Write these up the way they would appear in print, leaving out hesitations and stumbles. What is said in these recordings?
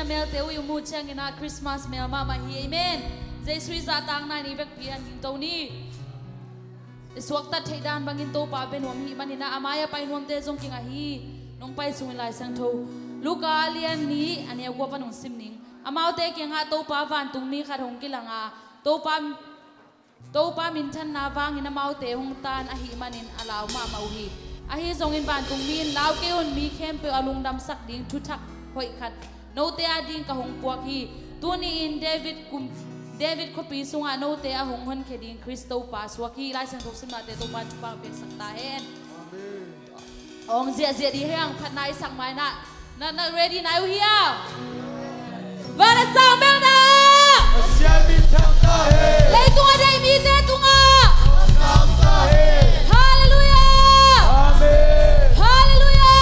na mel te uyu mu chang ina Christmas mel mama hi amen Jesu za tang na ni bek pian ging to ni iswak ta theidan bangin to pa ben wam hi manina amaya pai nom te jong king a hi nong pai sung lai sang tho luka lian ni ania gwa panong simning amau te king ha to pa van tung ni khat hong kilanga to pa min than na wang ina mau te hong tan a hi manin alaw ma mau hi a hi zong in ban tung min law ke on mi khem pe alungdam sak ding thu thak hoi khat no te a ding ka hong puak hi tu ni in David ko pi sunga no te a hong hon kheding Kristo pa swaki lai sang thok sim na te to pan chupa pe sak ta hen ong zia di hang phat nai sang mai na ready na you here Vara sang bel na Pasian min thang ta he Leitung adai mi te tunga Lungdam ta he Hallelujah Amen Hallelujah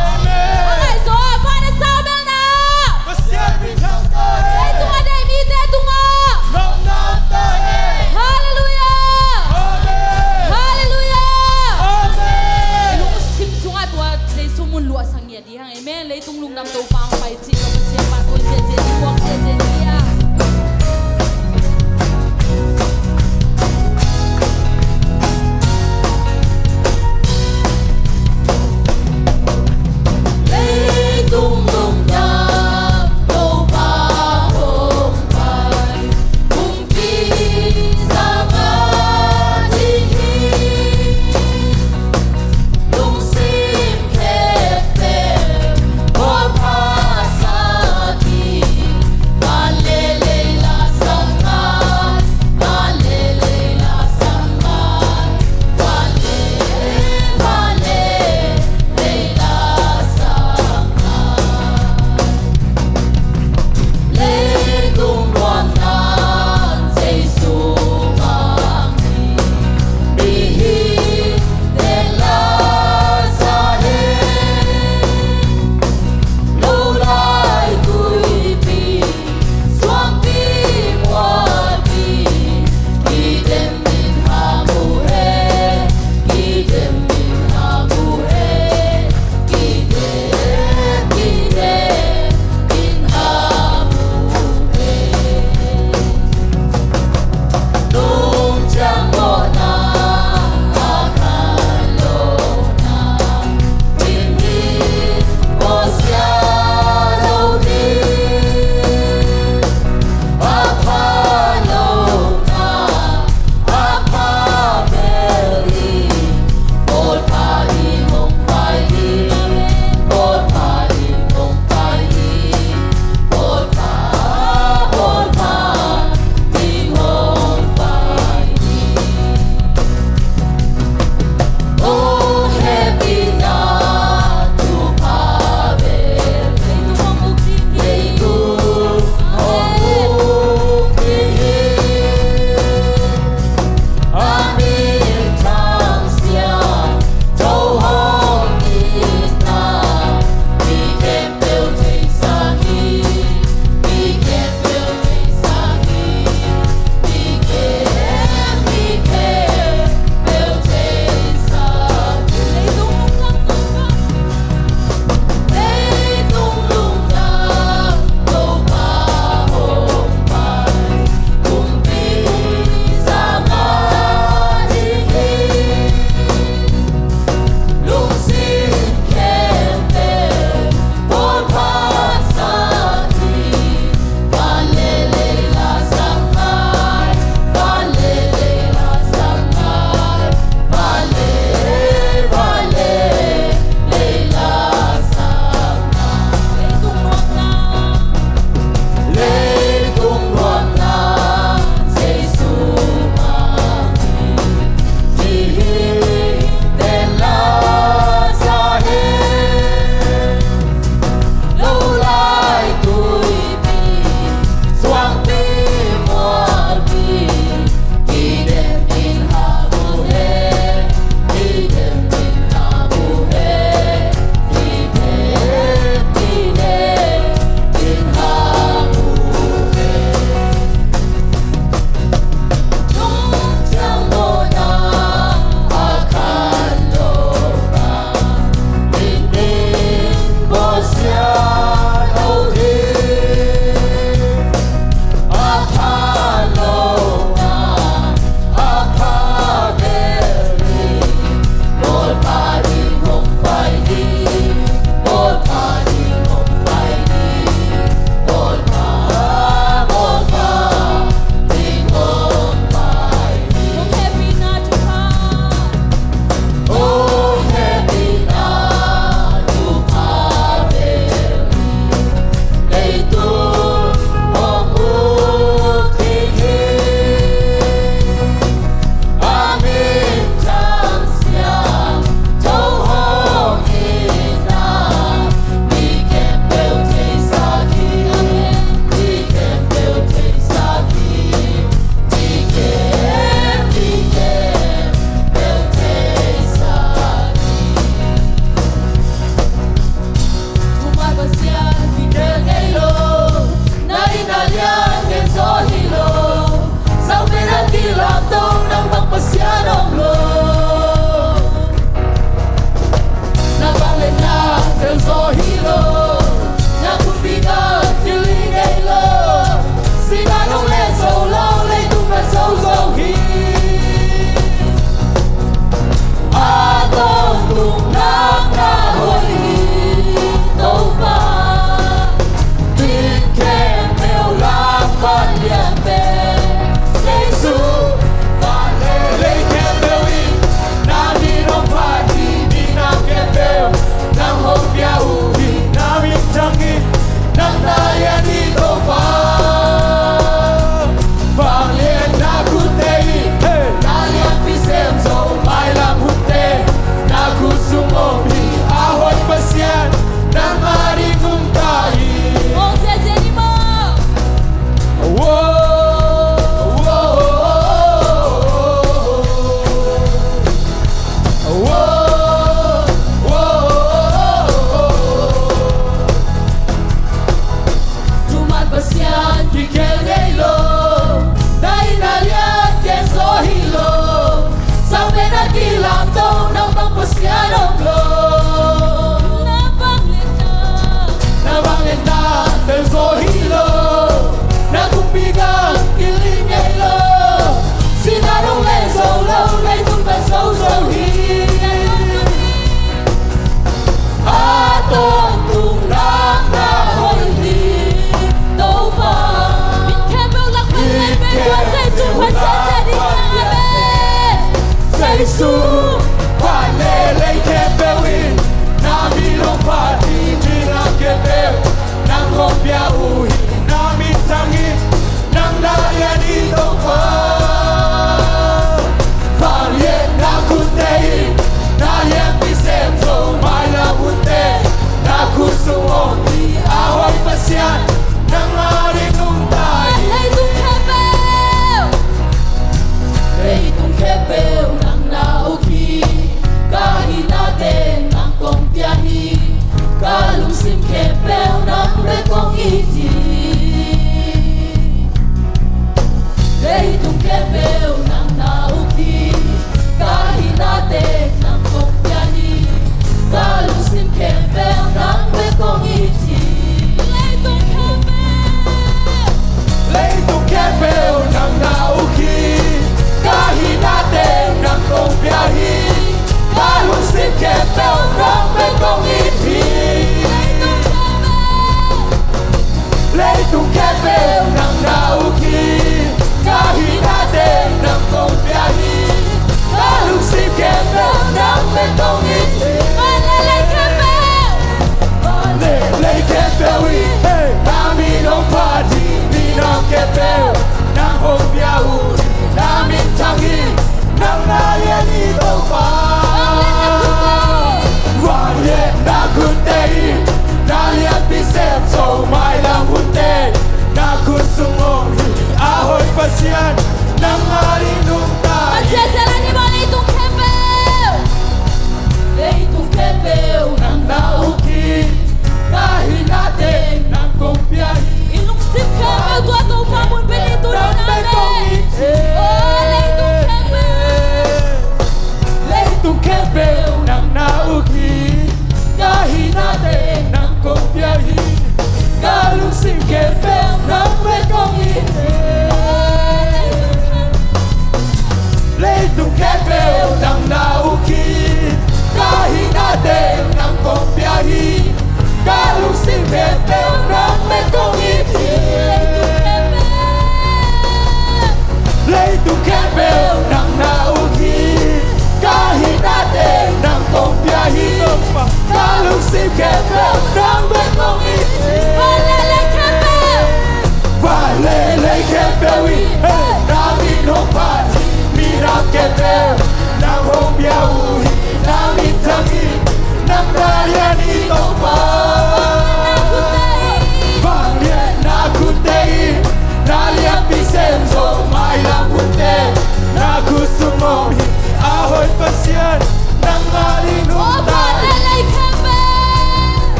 Amen Alai so vara sang bel na Pasian min thang ta he Leitung adai mi te tunga Lungdam ta he Hallelujah Amen Hallelujah Amen Lung sim sunga tua Jesu mun lua sang ya di hang amen Leitung lungdam to pang pai chi ka Pasian pa ko je di wak je dia Leitung lungdam Topa hong pai Kung pi sama tinggi Lung sim kepe Por Pasian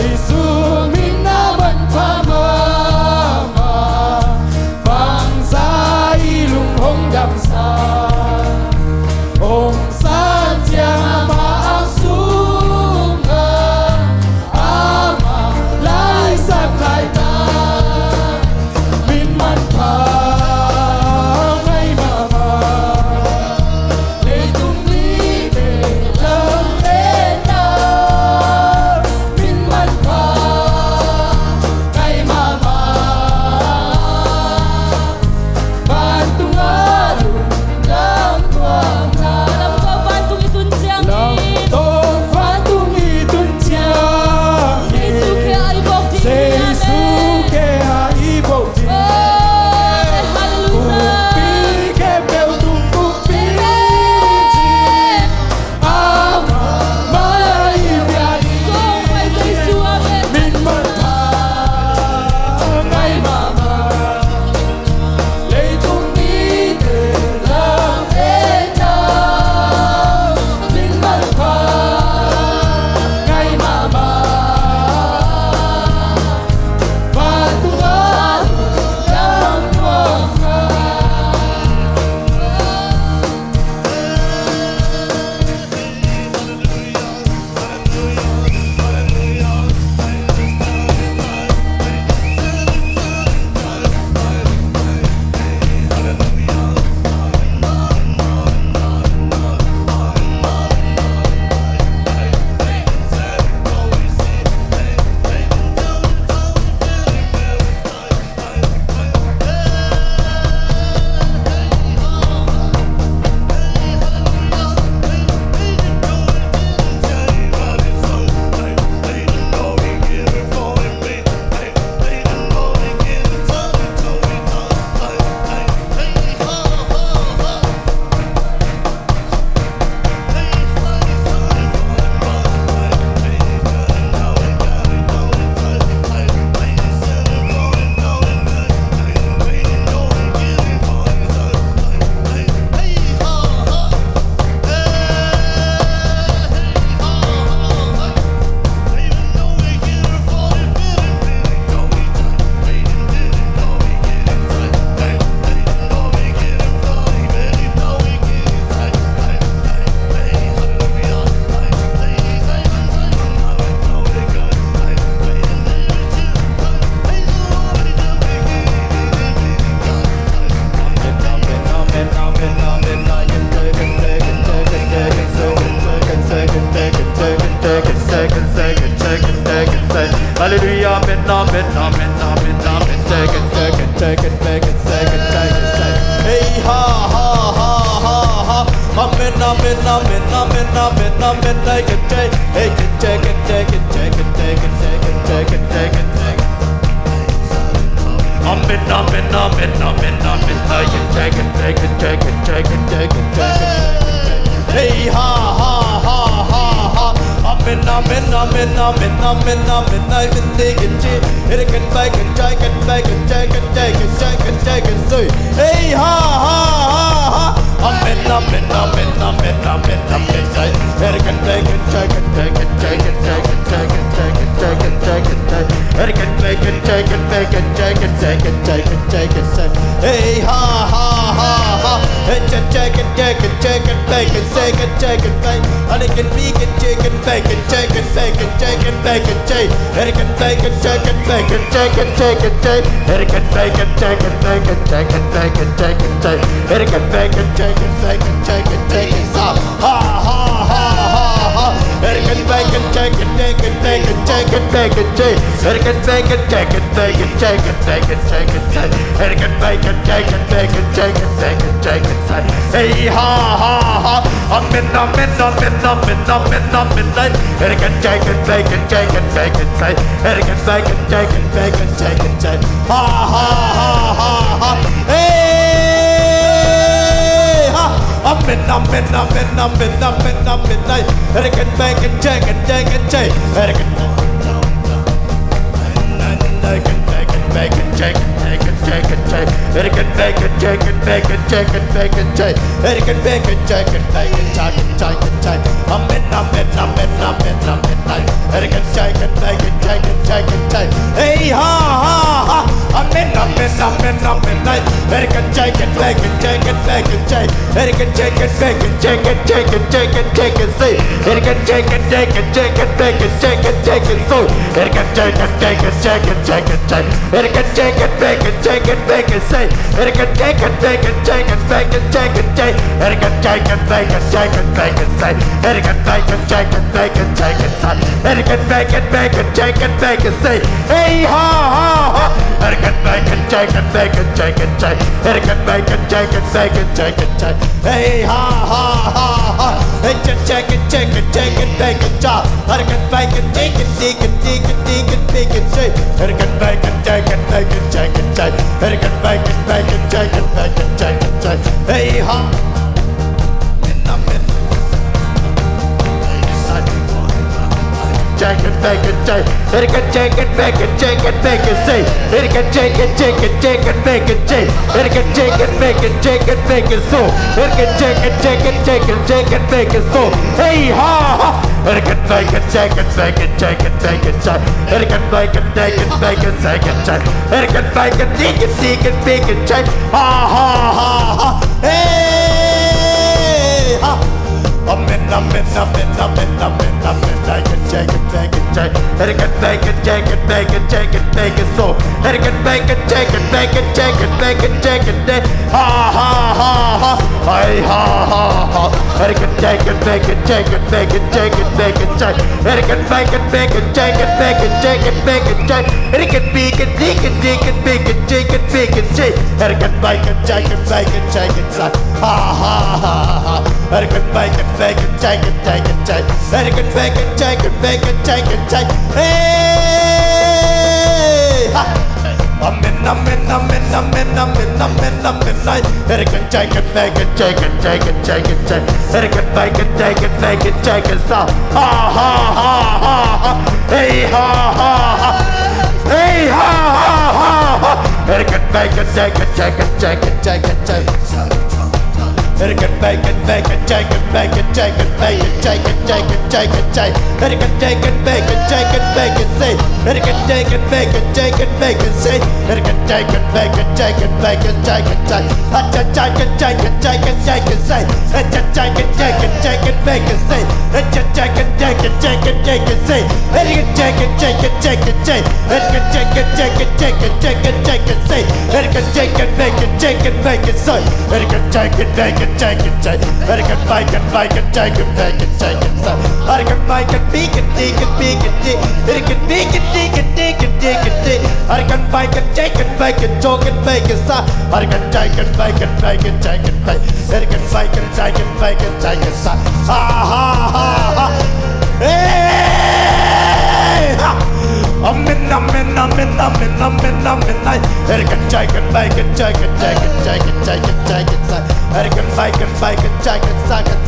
Jesu minna Manpha mama bangsa ilung hong dam sa Hong san siang maang sunga ama lai san lai ta min Manpha ngay mama Leitung ni de lang eta min Manpha ngay mama bantu ngalung lang tuang na Alam ko, bantung itun siyang lang tong bantung itun siang Jesu kaya ay bok di Jesu ke haibok di Hallelujah. Upi ke bel tumpupi ama mai biari Kung may Jesu, amen. min Manpha ngay mama Leitung ni de lang eta min Manpha ngay mama bantu ngalung lang tuang na Hallelujah, amen, amen, amen, amen, amen. Take it, take it, take it, take it, take it, take it, take it. Hey, ha, ha, ha, ha, ha. Amen, amen, amen, amen, amen, amen. Take it, take it, take it, take it, take it, take it, take it, take it, take it, take it. Amen, amen, amen, amen, amen. Take it, take it, take it, take it, take it, take it. Hey, ha, ha, ha, ha, ha. Amen, amen, amen, amen, amen, amen. I've been digging it. It can take it, take it, take it, take it, take it, take it, take it, take it. Hey, ha, ha, ha, ha. Amen, amen, amen, amen, amen, amen. It can take it, take it, take it, take it, take it, take it, take it, take it, take it, take it. It can take it, take it, take it, take it, take it, take it, take it, take it. Hey, ha, ha, ha, ha. It can take it, take it, take it, take it, take it, take it, take it. And it can be it, take it, take it, take it, take it, take it, take it, take it. It can take it, take it, take it, take it, take it, take it. It can take it, take it, take it, take it, take it, take it, take it. It can take it, take it, take it, take it, take it. Ha, ha, ha, ha, ha. It can take it, take it, take it, take it, take it, take it, take it. It can take it, take it, take it, take it, take it, take it, take it. It can take it, take it, take it, take it, take it, take it, take it. Hey, ha, ha, ha. Amen, amen, amen, amen, amen, amen. It can take it, take it, take it, take it, take it. It can take it, take it, take it, take it, take it. Ha, ha, ha, ha, ha. Hey, ha. Amen, amen, amen, amen, amen, amen. It can make it, take it, take it, take it. It can take it, take it, take it, take it, take it, take it. It can make it, chicken, bacon, chicken, bacon, chicken, chicken, bacon, chicken, bacon, chicken, chicken, chicken. Amen, amen, amen, amen, amen. Chicken, chicken, bacon, chicken, chicken, chicken. Hey ha ha ha. Amen, amen, amen, amen. Chicken, chicken, bacon, chicken, bacon, chicken. Chicken, chicken, bacon, chicken, chicken, chicken, chicken. Say, chicken, chicken, chicken, chicken, bacon, chicken, chicken. So, chicken, chicken, chicken, chicken, chicken, chicken. Chicken, chicken, bacon, chicken, bacon. Say, chicken, chicken, bacon, chicken, bacon, chicken, chicken. Chicken, chicken, bacon, chicken, bacon. Say, chicken, bacon, chicken, bacon, chicken. Chicken, bacon, bacon, chicken, bacon. Say, hey ha ha ha. Chicken, bacon, chicken, bacon, chicken, chicken. Chicken, bacon, chicken, bacon, chicken, chicken. Hey ha ha ha ha. Chicken, chicken, chicken, chicken, bacon, chop. Chicken, bacon, chicken, chicken, chicken, chicken, bacon, say. Chicken, bacon, chicken, bacon, chicken, chicken. Chicken, bacon, bacon, chicken, bacon, chicken, chicken. Hey ha. Chicken, bacon, chicken, chicken, bacon, chicken, bacon, say. Chicken, chicken, chicken, chicken, bacon, chicken. Chicken, chicken, bacon, chicken, bacon, so. Chicken, chicken, chicken, chicken, chicken, bacon, so. Hey ha ha. Chicken, bacon, chicken, bacon, chicken, bacon, chicken. Chicken, bacon, bacon, bacon, chicken, chicken. Chicken, bacon, chicken, chicken, bacon, chicken. Ha ha ha ha. Hey ha. Amen, amen, amen, amen, amen, amen. Chicken, chicken, bacon, chicken. Chicken, bacon, chicken, bacon, chicken, bacon, so. Chicken, bacon, chicken, bacon, chicken, bacon, chicken, ha ha ha ha. Hey ha ha ha. Chicken, chicken, bacon, chicken, bacon, chicken, bacon, chicken. Chicken, bacon, bacon, chicken, bacon, chicken, bacon, chicken. Chicken, bacon, chicken, chicken, bacon, chicken, bacon, chicken. Chicken, bacon, chicken, bacon, chicken, ha ha ha ha. Chicken, bacon, bacon, chicken, chicken, chicken. Chicken, bacon, chicken, bacon, chicken, chicken. Hey ha. Amen, amen, amen, amen, amen, amen, amen. Chicken, chicken, bacon, chicken, chicken, chicken, chicken. Chicken, bacon, chicken, bacon, chicken, so. Ha ha ha ha ha. Hey ha ha ha. Hey ha ha ha ha. Chicken, bacon, chicken, chicken, chicken, chicken, chicken. Chicken, bacon, bacon, chicken, bacon, chicken, bacon, chicken, chicken, chicken, chicken. Chicken, chicken, bacon, chicken, bacon, say. Chicken, chicken, bacon, chicken, bacon, say. Chicken, chicken, bacon, chicken, bacon, chicken, chicken. Chicken, chicken, chicken, chicken, chicken, say. Chicken, chicken, chicken, chicken, bacon, say. Chicken, chicken, chicken, chicken, chicken, say. Chicken, chicken, chicken, chicken, chicken. Chicken, chicken, chicken, chicken, chicken, chicken, say. Chicken, chicken, bacon, chicken, bacon, say. Chicken, chicken, bacon. Chicken, chicken, chicken, bacon, bacon, chicken, bacon, chicken, chicken, bacon, bacon, bacon, bacon, chicken, bacon, chicken, chicken, chicken, chicken, bacon, chicken, bacon, chicken, bacon, chicken, chicken, bacon, bacon, chicken, bacon, chicken, bacon, bacon, chicken, ha ha ha ha. Hey ha. Amen, amen, amen, amen, amen, amen. Chicken, chicken, bacon, chicken, chicken, chicken, chicken, chicken, chicken, bacon, bacon, chicken, chicken,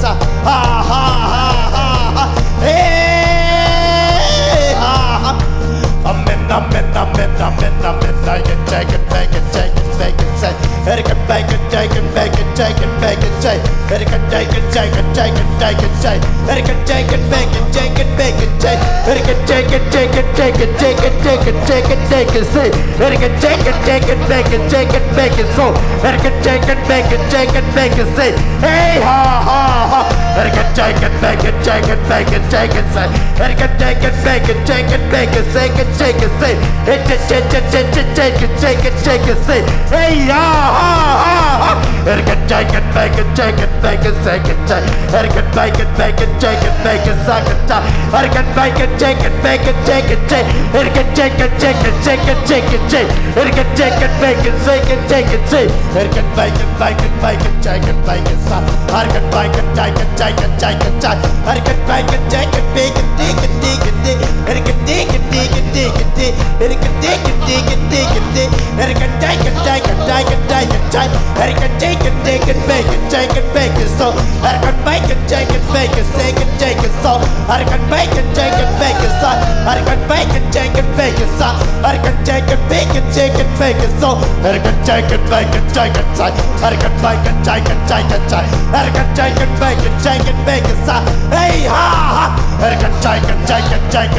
ha ha ha ha. Hey ha ha. Amen, amen, amen, amen, amen. Chicken, bacon, chicken, bacon, chicken, bacon, chicken, bacon, chicken, bacon, chicken, chicken, chicken, chicken, chicken, chicken, chicken, chicken, bacon, chicken, bacon, chicken, chicken, chicken, chicken, chicken, chicken, chicken, chicken, say. Chicken, chicken, chicken, bacon, chicken, bacon, so. Chicken, chicken, bacon, chicken, bacon, say. Hey ha ha ha. Chicken, chicken, bacon, chicken, bacon, chicken, say. Chicken, chicken, bacon, chicken, bacon, chicken, chicken, say. Chicken, chicken, chicken, chicken, chicken, chicken, say. Hey ha ha ha ha. Chicken, chicken, bacon, chicken, bacon, chicken, chicken. Chicken, bacon, bacon, chicken, bacon, chicken, chicken. Chicken, bacon, chicken, bacon, chicken, chicken. Chicken, chicken, chicken, chicken, chicken, chicken. Chicken, chicken, bacon, chicken, chicken, chicken. Chicken, bacon, bacon, bacon, chicken, bacon, chicken, bacon, chicken, chicken, chicken, chicken. Chicken, bacon, chicken, bacon, chicken, chicken, chicken. Chicken, chicken, chicken, chicken, chicken. Chicken, chicken, chicken, chicken, chicken. Chicken, chicken, chicken, chicken, chicken, chicken. Chicken, chicken, chicken, bacon, chicken, bacon, so. Chicken, bacon, chicken, bacon, chicken, chicken, so. Chicken, bacon, chicken, bacon, so. Chicken, bacon, chicken, bacon, so. can take it, bake it, so. I can take it, bake it, I can bake it, I can take it, I can take it, bake it, so. Hey ha! I can take it, I can bake it,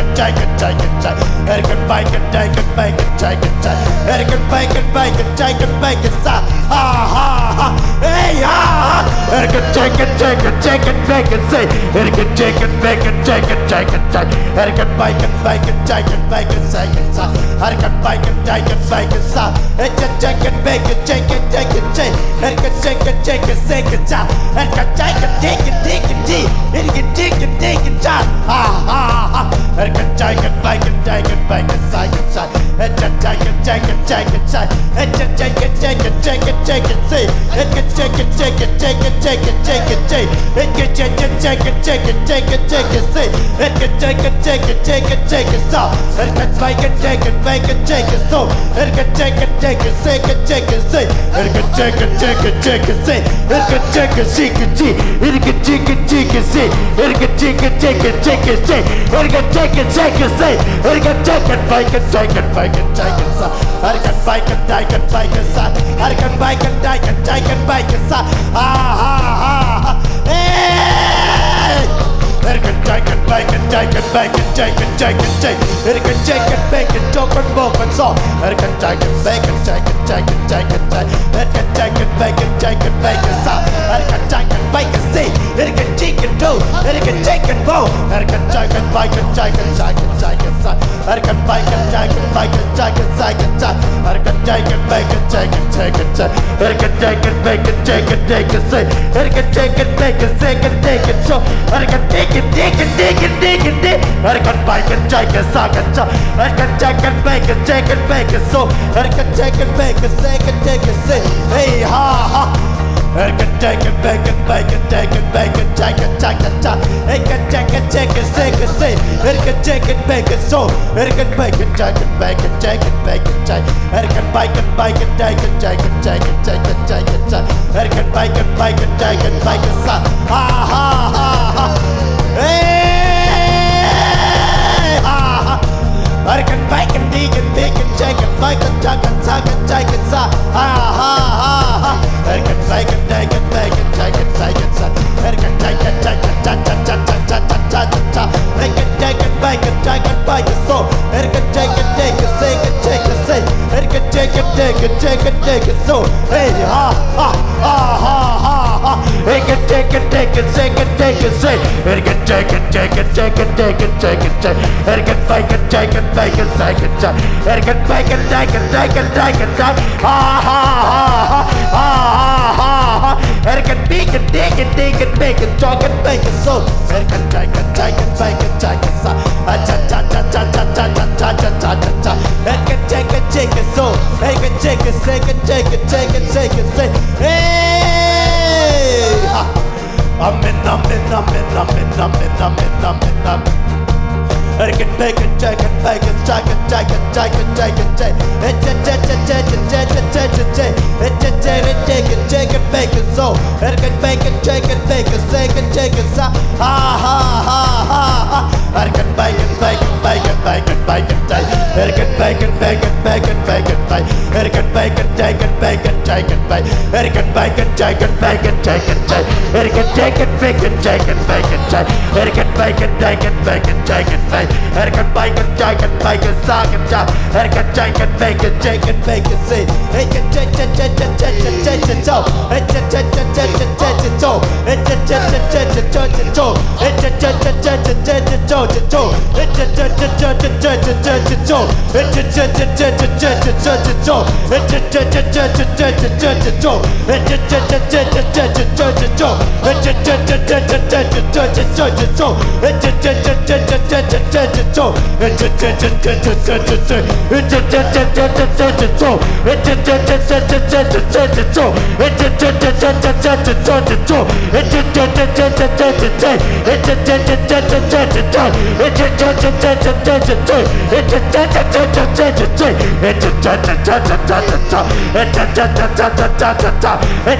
I can bake it, I can bake it, so. Ha ha! Hey ha! I can take it, bake it, say. I can take it, bake it, I can bake it, say. I can bake it, say. I can bake it, so. I can take it, bake it, say. I can take it, say. I can take it, take it, ha ha ha! I can take it, bake it, say. I can take it, say. I can take it, say. I can take it, say. I can take it, say. I can take it, say. I can take it, say. I can take it, say. I can take it, so. I can take it, so. I can take it, so. I can take it, say. I can take it, say. I can take it, say. I can take it, say. I can take it, say. I can take it, say. I can take it, say. I can take it, say. I can take it, say. I can bake it, so. I can bake it, so. I can bake it, so. I can bake it, so. Ha ha ha! Hey! I can take it, bake it, take it, bake it, take it, take it, take it. I can take it, bake it, talk and walk and so. I can take it, bake it, take it, take it, take it, take it. I can take it, bake it, take it, bake it, so. I can take it, bake it, see. I can take it, do. I can take it, go. I can take it, bake it, take it, take it, take it, so. I can bake it, take it, bake it, take it, take it, take it. I can take it, bake it, take it, take it, take it. I can take it, bake it, take it, take it, see. I can take it, bake it, take it, take it, so. I can take it, take it, take it, take it, take it. I can bake it, take it, so. I can take it, bake it, take it, bake it, so. I can take it, bake it, take it, take it, see. Hey ha ha! I can take it, bake it, take it, take it, take it, take it. I can take it, take it, take it, say. I can take it, bake it, so. I can bake it, take it, bake it, take it, bake it, take it. I can bake it, take it, take it, take it, take it, take it, take it. I can bake it, take it, bake it, so. Ha ha ha ha! Hey ha ha! I can bake it, take it, take it, take it, bake it, take it, take it, so. Ha ha ha! I can bake it, take it, take it, take it, take it, so. I can take it, take it, take it, take it, take it, take it. I can take it, bake it, take it, bake it, so. I can take it, take it, take it, take it, say. I can take it, take it, take it, take it, so. Hey ha ha ha ha ha ha! I can take it, take it, take it, take it, say. I can take it, take it, take it, take it, take it, take it. I can bake it, take it, bake it, take it, take it. I can bake it, take it, take it, take it, take it. Ha ha ha ha ha ha ha! I can bake it, take it, take it, bake it, talk it, bake it, so. I can take it, take it, bake it, take it, so. I can take it, so. I can take it, take it, take it, take it, take it, say. Hey! Amen, amen, amen, amen, amen, amen, amen. I can bake it, take it, bake it, take it, take it, take it, take it, take it, take it, bake it, so. I can bake it, take it, bake it, take it, take it, so. Ha ha ha ha ha! I can bake it, bake it, bake it, bake it, bake it, take it. I can bake it, bake it, bake it, bake it, bake it. I can bake it, take it, bake it, take it, bake it. I can bake it, take it, bake it, take it, take it. I can take it, bake it, take it, bake it, take it. I can bake it, take it, bake it, take it, bake it. I can bake it, take it, bake it, take it, take it. I can take it, bake it, take it, bake it, see. I can take it, take it, take it, take it, so. I can take it, take it, take it, so. I can take it, take it, take it, so. I can take it, take it, take it, so. I can take it, take it, take it, take it, so. I can take it, take it, take it, take it, so. I can take it, take it, take it, take it, so. I can take it, take it, take it, take it, so. I can take it, take it, take it, take it, take it, so. I can take it, take it, take it, take it, so. I can take it, take it, take it, take it, I can take it, take it, take it, so. I can take it, take it, take it, take it, so. I can take it, take it, take it, take it, so. I can take it, take it, take it, take it, I can take it, take it, take it, take it, I can take it, take it, take it, take it, I can take it, take it, take it, take it, I can take it, take it, take it, take it, I can take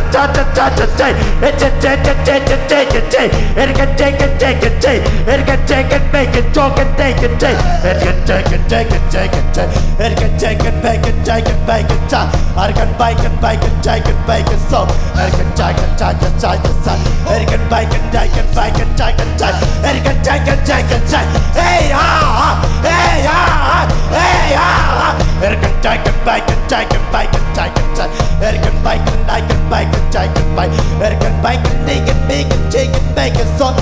it, take it, take it, take it, I can take it, take it, take it, take it, I can take it, take it, take it, take it, I can take it, take it, take it, I can take take it, make it, talk it, take it, take it, take it, take it, take it, take it, can take it, make it, take it, make it, I can bake it, make it, take it, make it, so I can take it, take it, take it, I can bake it, take it, make it, take it, take it, can take it, take it, take it, hey ha, hey ha, hey ha, I can take it, make it, take it, make it, take it, take it, can bake it, I can bake it, take it, make it, can bake it, make it, make it, take it, make it, so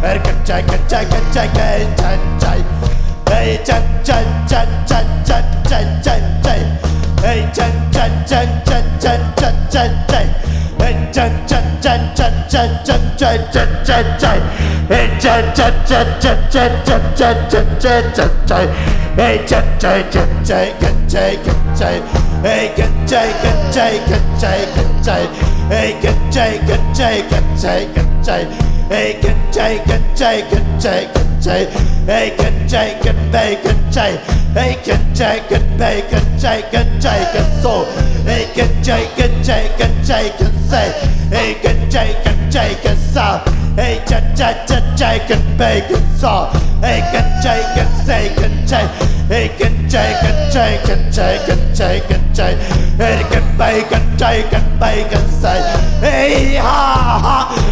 I can take it, take it, take it, take it. Hey, chan chan chan chan chan chan chan chan. Hey, chan chan chan chan chan chan chan chan. Hey, chan chan chan chan chan chan chan chan chan chan. Hey, chan chan chan chan chan chan chan chan chan chan chan. Hey, chan chan chan chan chan chan chan. Hey, chan chan chan chan chan chan chan. Hey, chan chan chan chan chan chan. Hey, can chay, can chay, can chay, can chay. Hey, can chay, can bay, can chay. Hey, can chay, can bay, can chay, can chay, can so. Hey, can chay, can chay, can chay, can say. Hey, can chay, can sa. Hey, cha cha cha chay, can bay, can so. Hey, can chay, can say, can chay. Hey, can chay, can chay, can chay, can chay, can chay. Hey, can bay, can chay, can bay, can say. Hey, ha ha.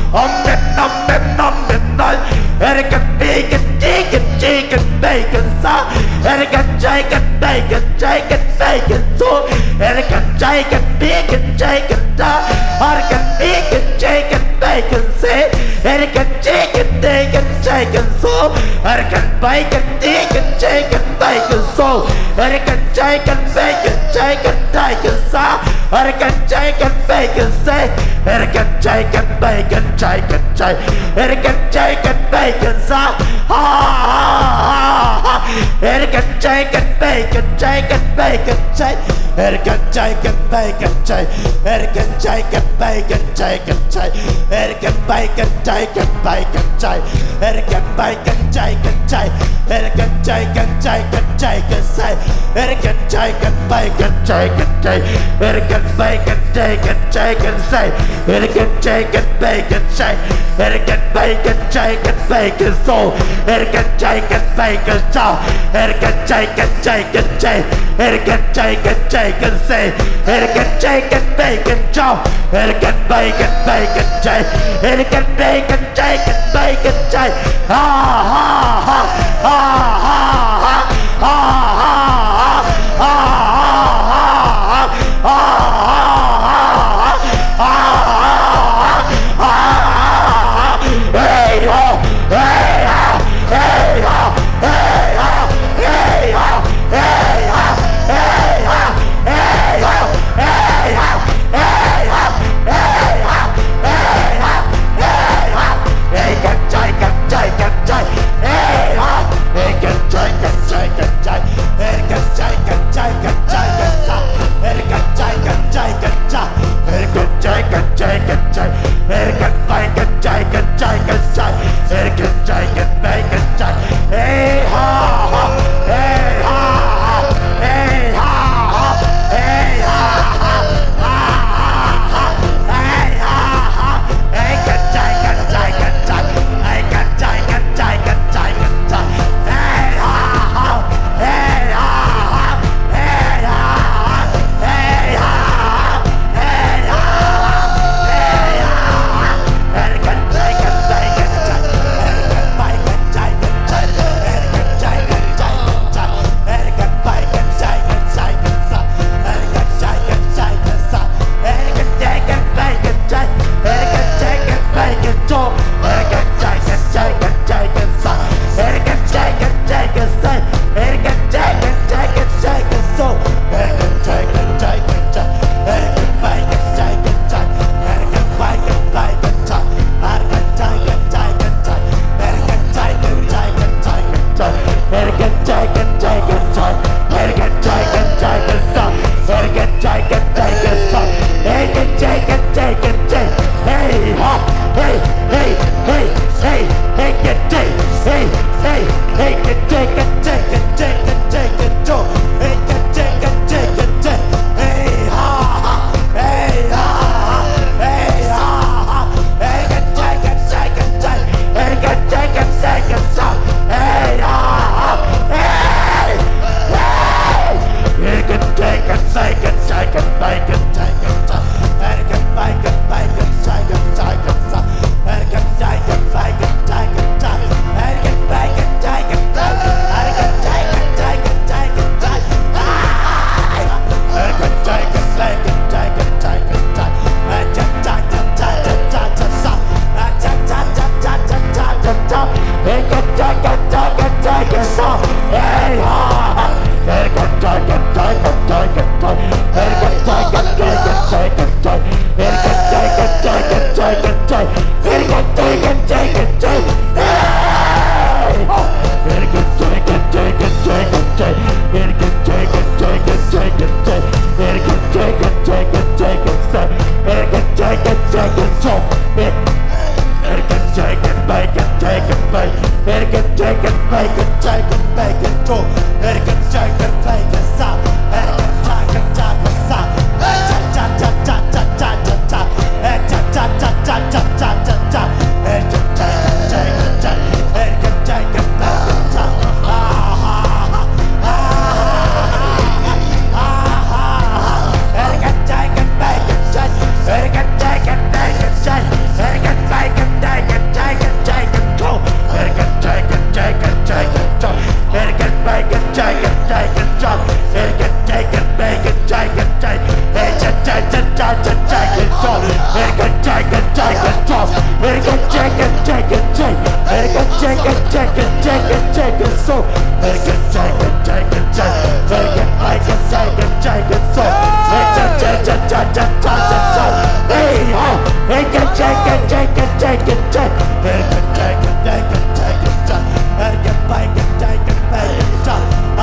And can bake and take and shake and bake and sa. And can shake and bake and shake and bake and so. And can shake and bake and shake and da. Or can bake and shake and bake and say. And can shake and take and shake and so. And can bake and take and shake and bake and so. And can shake and bake and shake and take and sa. And can shake and bake and say. And can shake and bake and shake and shake. And can shake and bake and sa. Ha ha ha. And can shake and bake and shake and bake and shake. And can shake and bake and shake. And can shake and bake and shake and shake. And can bake and shake and bake and shake. And can bake and shake and shake. And can shake and shake and shake and say. And can shake and bake and shake and shake. And can bake and shake and shake and say. And can shake and bake and shake. And can bake and shake and bake and so. And can shake and bake and so. And can shake and shake and shake. And can shake and shake and say. And can shake and bake and so. And can bake and bake and shake. And can bake and shake and bake and shake. Ha ha ha ha ha ha ha ha ha ha Hey, control. It can take and play the sound. It can take and take the sound. Cha cha cha cha cha cha cha cha. Cha cha cha cha cha cha cha cha. It can take and take and take. It can take and play the sound. It can take and make it shake. It can take and make it shake. It can make it take and take and take control. It can take and take and take control. It can make it take and take control. It can take and make it take and take. It can take and take and take control. It can take and take control. It can take and take and take. It can take and take and take and take control. It can take and take and take. It can make it take and take control. It can take and take and take control. Hey ho! It can take and take and take and take. It can take and take and take and take. It can make it take and make it take.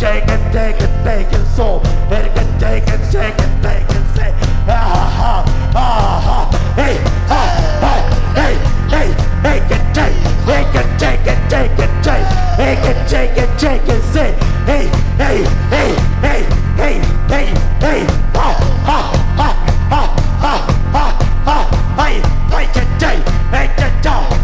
take it, take it, take it, so. Take it, take it, take it, take it, say. Ah, ah, ah, hey, ah, ah, hey, hey, take it, take it, take it, take it, take it, take it, take it, say. Hey, hey, hey, hey, hey, hey, hey, ah, ah, ah, ah, ah, ah, ah, hey, hey, hey, hey, hey,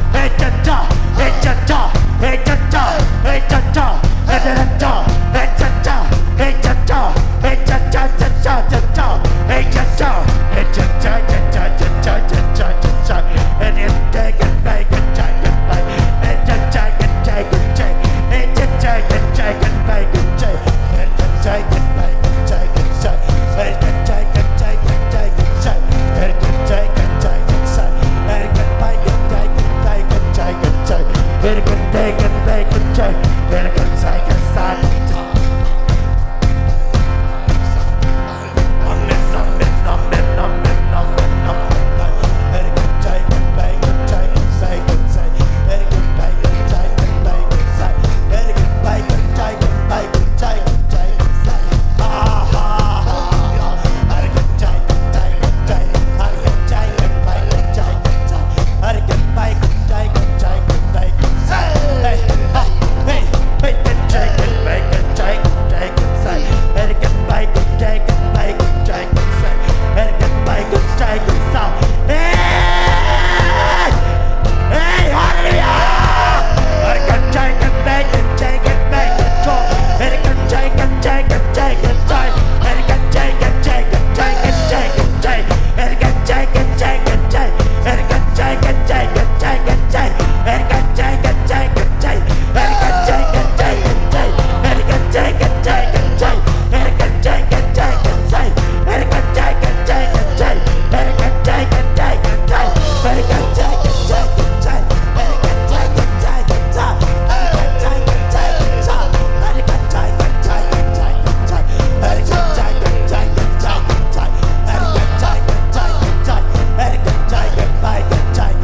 hey,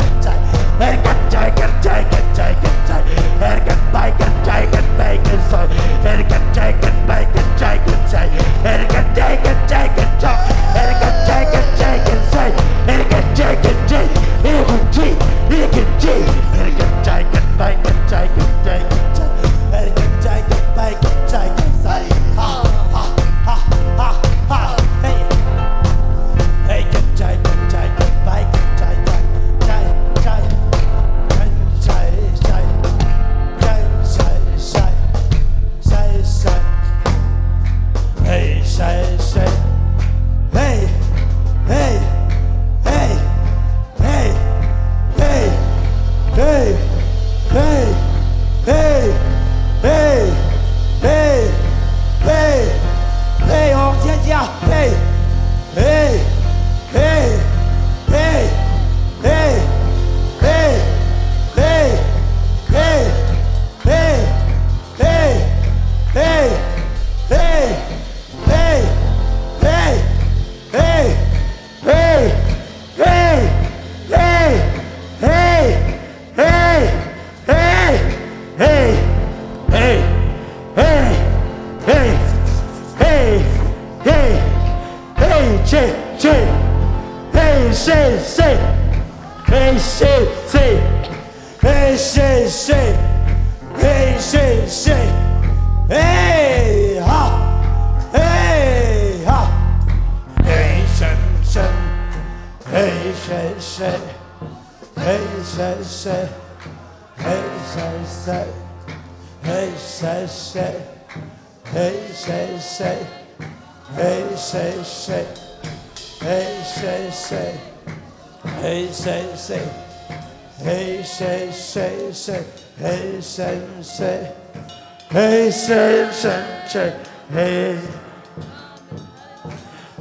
hey, hey,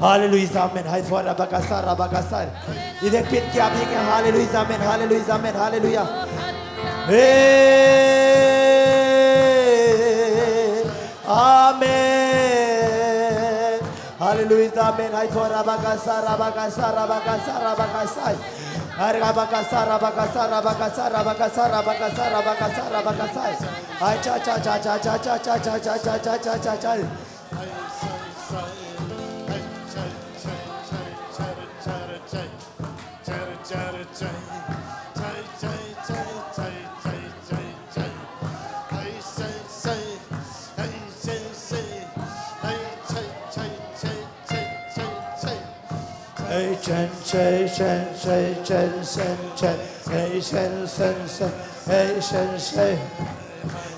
Hallelujah, amen. Hai suara bakasar, bakasar. Idek pit kia bingnya. Hallelujah, amen. Hallelujah, amen. Hallelujah. Hey, amen. Hallelujah, amen. Hai suara bakasar, bakasar, bakasar, bakasar.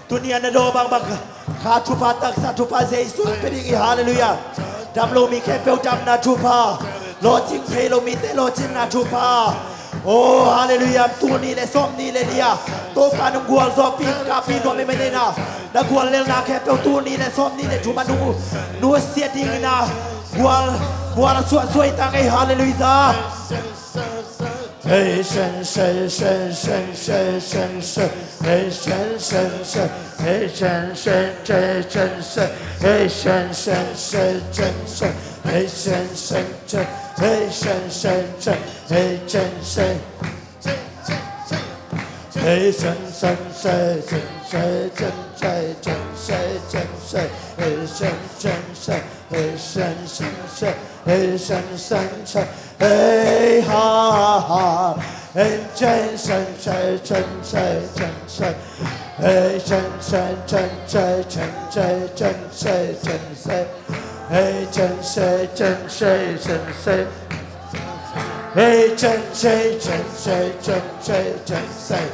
Dunia na do bang Kha Tupa tak sa Tupa Jesu pedingi hallelujah dam lo mi ke pel dam na Tupa lo jing pe lo mi te lo jing na Tupa oh hallelujah tu ni le som ni le dia Topa nung gual zo pi ka pi no me menena na gual le na ke pel tu ni le som ni le Tupa nu sia ding na gual suai tang ai hallelujah Hey shen shen shen shen shen shen shen Hey shen shen shen Hey shen shen shen shen shen Hey shen shen shen shen shen Hey shen shen shen Hey shen shen shen Hey shen shen Hey shen shen shen shen shen shen shen Hey shen shen shen Hey shen shen shen Hey shen shen shen Hey ha ha Hey chen chen chen chen chen chen chen Hey chen chen chen chen chen chen chen chen chen chen Hey chen chen chen chen chen chen Hey chen chen chen chen chen chen chen chen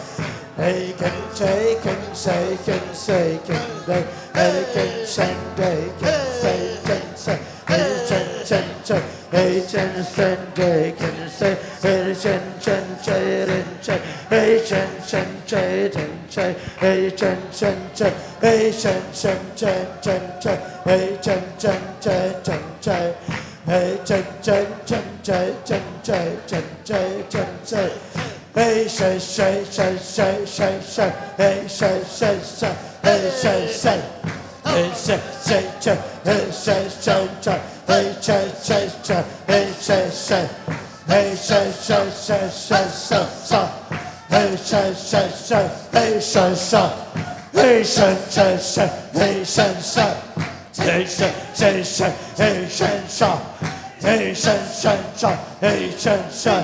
Hey ken chen ken chen ken chen ken day Hey ken chen day ken chen ken chen Hey chen chen chen Hey chen chen day ken chen Hey chen chen chen chen Hey chen chen chen chen Hey chen chen chen Hey chen chen chen chen Hey chen chen chen chen Hey chen chen chen chen chen chen chen Hey shay shay shay shay shay shay Hey shay shay shay Hey shay shay Hey shay shay shay Hey shay shay shay Hey shay shay shay Hey shay shay Hey shay shay shay shay shay shay Hey shay shay shay Hey shay shay Hey shay shay shay Hey shay shay Hey shay shay shay Hey shay shay Hey shay shay shay Hey shay shay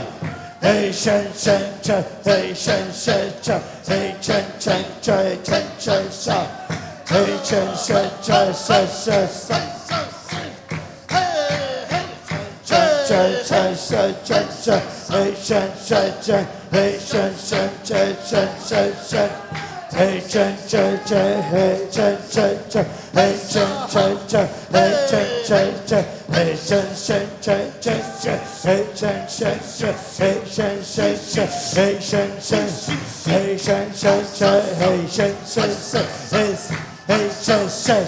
Hey shen shen shen Hey shen shen shen Hey chen chen chen chen chen shen Hey chen shen shen shen shen shen Chen chen shen shen shen Hey shen shen shen Hey shen shen shen shen shen shen Hey chen chen chen Hey chen chen chen Hey chen chen chen Hey chen chen chen Hey shen shen chen chen chen Hey chen shen shen Hey shen shen shen Hey shen shen Hey shen shen shen Hey shen shen shen Hey shen shen shen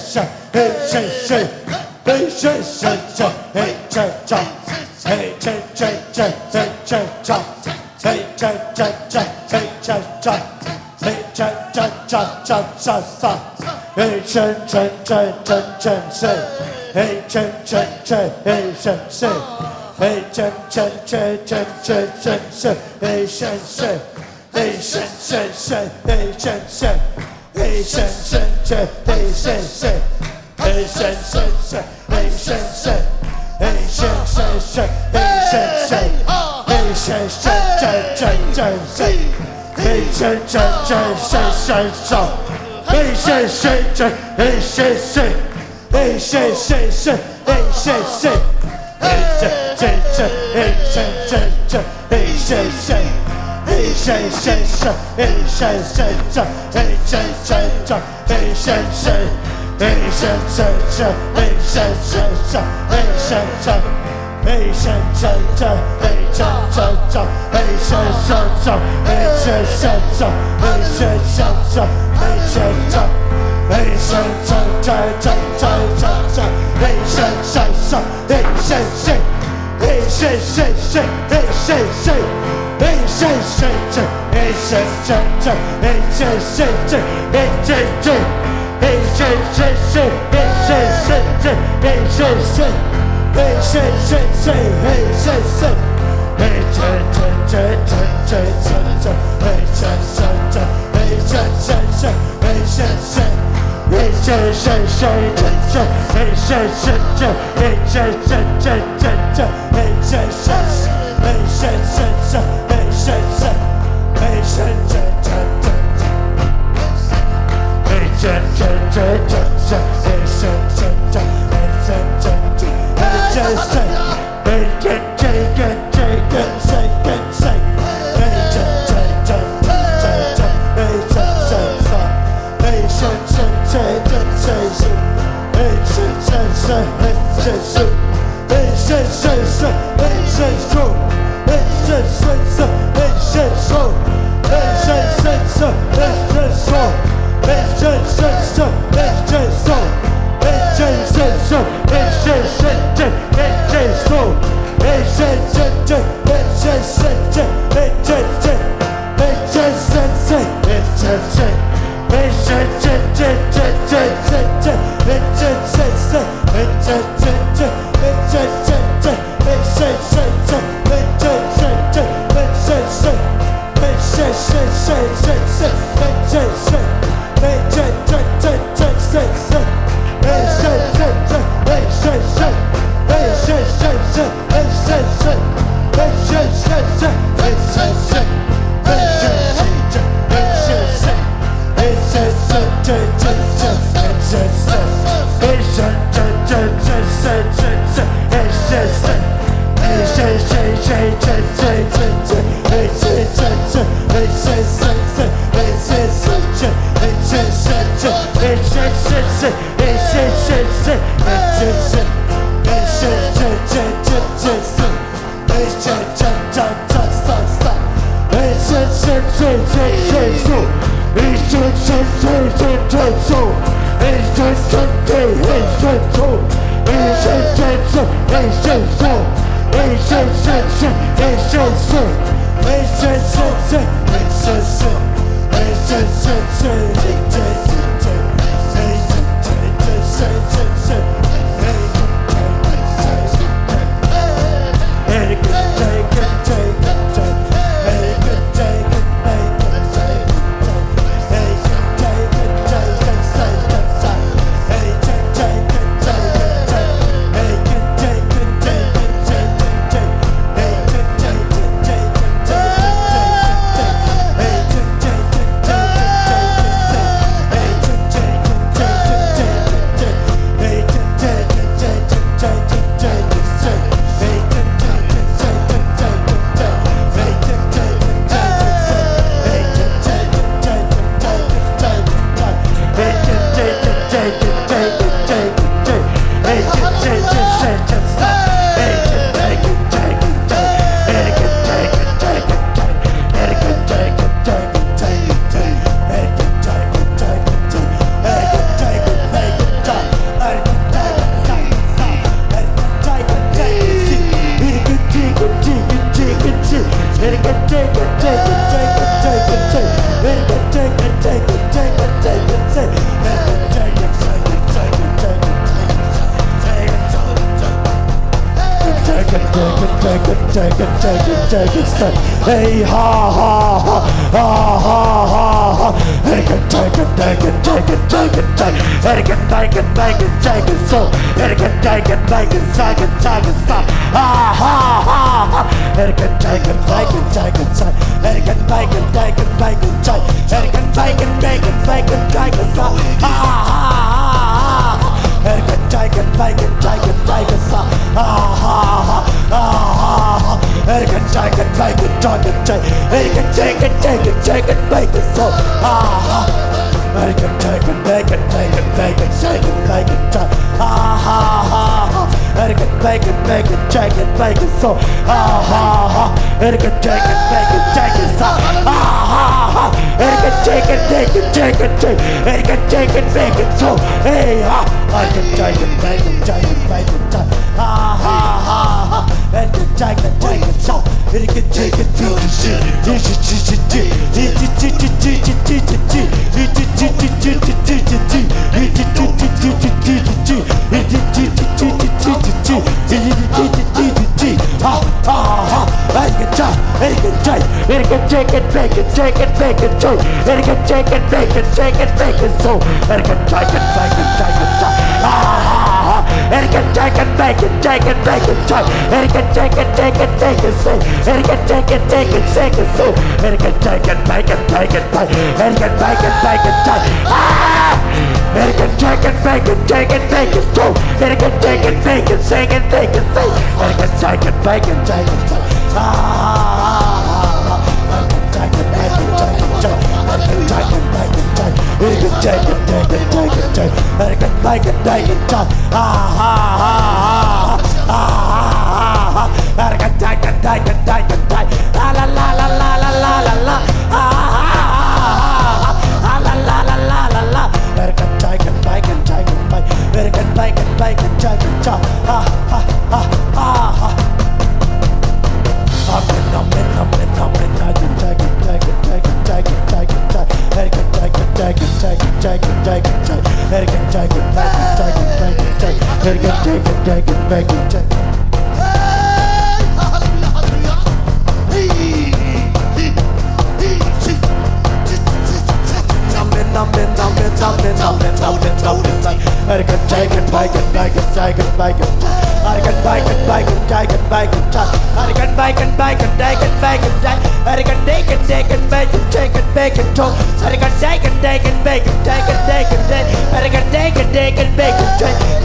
Hey shen shen Hey shen shen shen Hey chen chen Hey chen chen chen Hey chen chen Hey chen chen chen Hey chen chen Hey chen chen chen chen chen chen Hey chen chen chen chen chen chen Hey chen chen chen Hey shen shen Hey chen chen chen chen chen chen chen Hey shen shen Hey shen shen shen Hey shen shen Hey shen shen shen Hey shen shen Hey shen shen shen Hey shen shen Hey shen shen shen Hey shen shen Hey shen shen chen chen chen chen Hey shen shen chen shen shen shen Hey shen shen chen Hey shen shen Hey shen shen shen Hey shen shen Hey shen shen shen Hey shen shen shen Hey shen shen Hey shen shen shen Hey shen shen shen Hey shen shen shen Hey shen shen Hey shen shen shen Hey shen shen shen Hey shen shen Hey shen shen shen Hey shen shen shen Hey shen shen shen Hey shen shen shen Hey shen shen shen Hey shen shen Hey shen shen shen shen shen shen shen Hey shen shen shen Hey shen shen Hey shen shen shen Hey shen shen Hey shen shen shen Hey shen shen shen Hey shen shen shen Hey shen shen Hey shen shen shen Hey shen shen shen Hey shen shen Hey shen shen shen Hey shen shen Hey ha ha ha ha ha ha ha. Take it, take it, take it, take it, take it, take it. Take it, take it, take it, take it. So take it, take it, take it, take it, take it. Stop. Ha ha ha ha. Take it, take it, take it, take it, take it. Take it, take it, take it, take it, take it. Take it, take it, take it, take it, take it. Stop. Ha ha ha ha. Take it, take it, take it, take it, take it. Stop. Ha ha ha ha ha. Take it, take it, take it, take it, take it. Take it, take it, take it, take it, make it so. Ha ha. Take it, take it, take it, take it, take it, take it, take it, take it. Ha ha ha ha. Take it, take it, take it, take it, make it so. Ha ha ha. Take it, take it, take it, take it, so. Ha ha ha. Take it, take it, take it, take it, take it. Take it, take it, make it so. Hey ha. Take it, take it, take it, take it, make it so. Ha ha ha ha. Take it, take it, take it, so. Take it, take it, take it, take it, take it, make it, take it, make it, so. It can take it, make it, take it, make it, so. It can take it, make it, take it, so. It can take it, make it, take it, make it, so. It can take it, take it, take it, so. It can take it, take it, take it, so. It can take it, make it, take it, take it.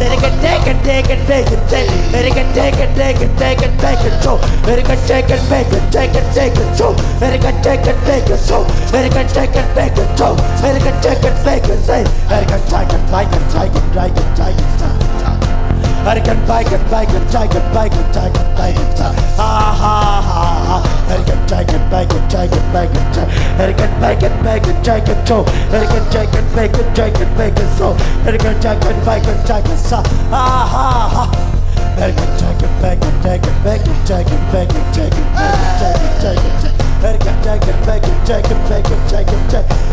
It can make it, take it, take it. It can take it, make it, take it, make it, so. It can take it, make it, take it, take it, so. It can take it, make it, take it, take it. Take it, make it, take it, take it. It can take it, make it, take it.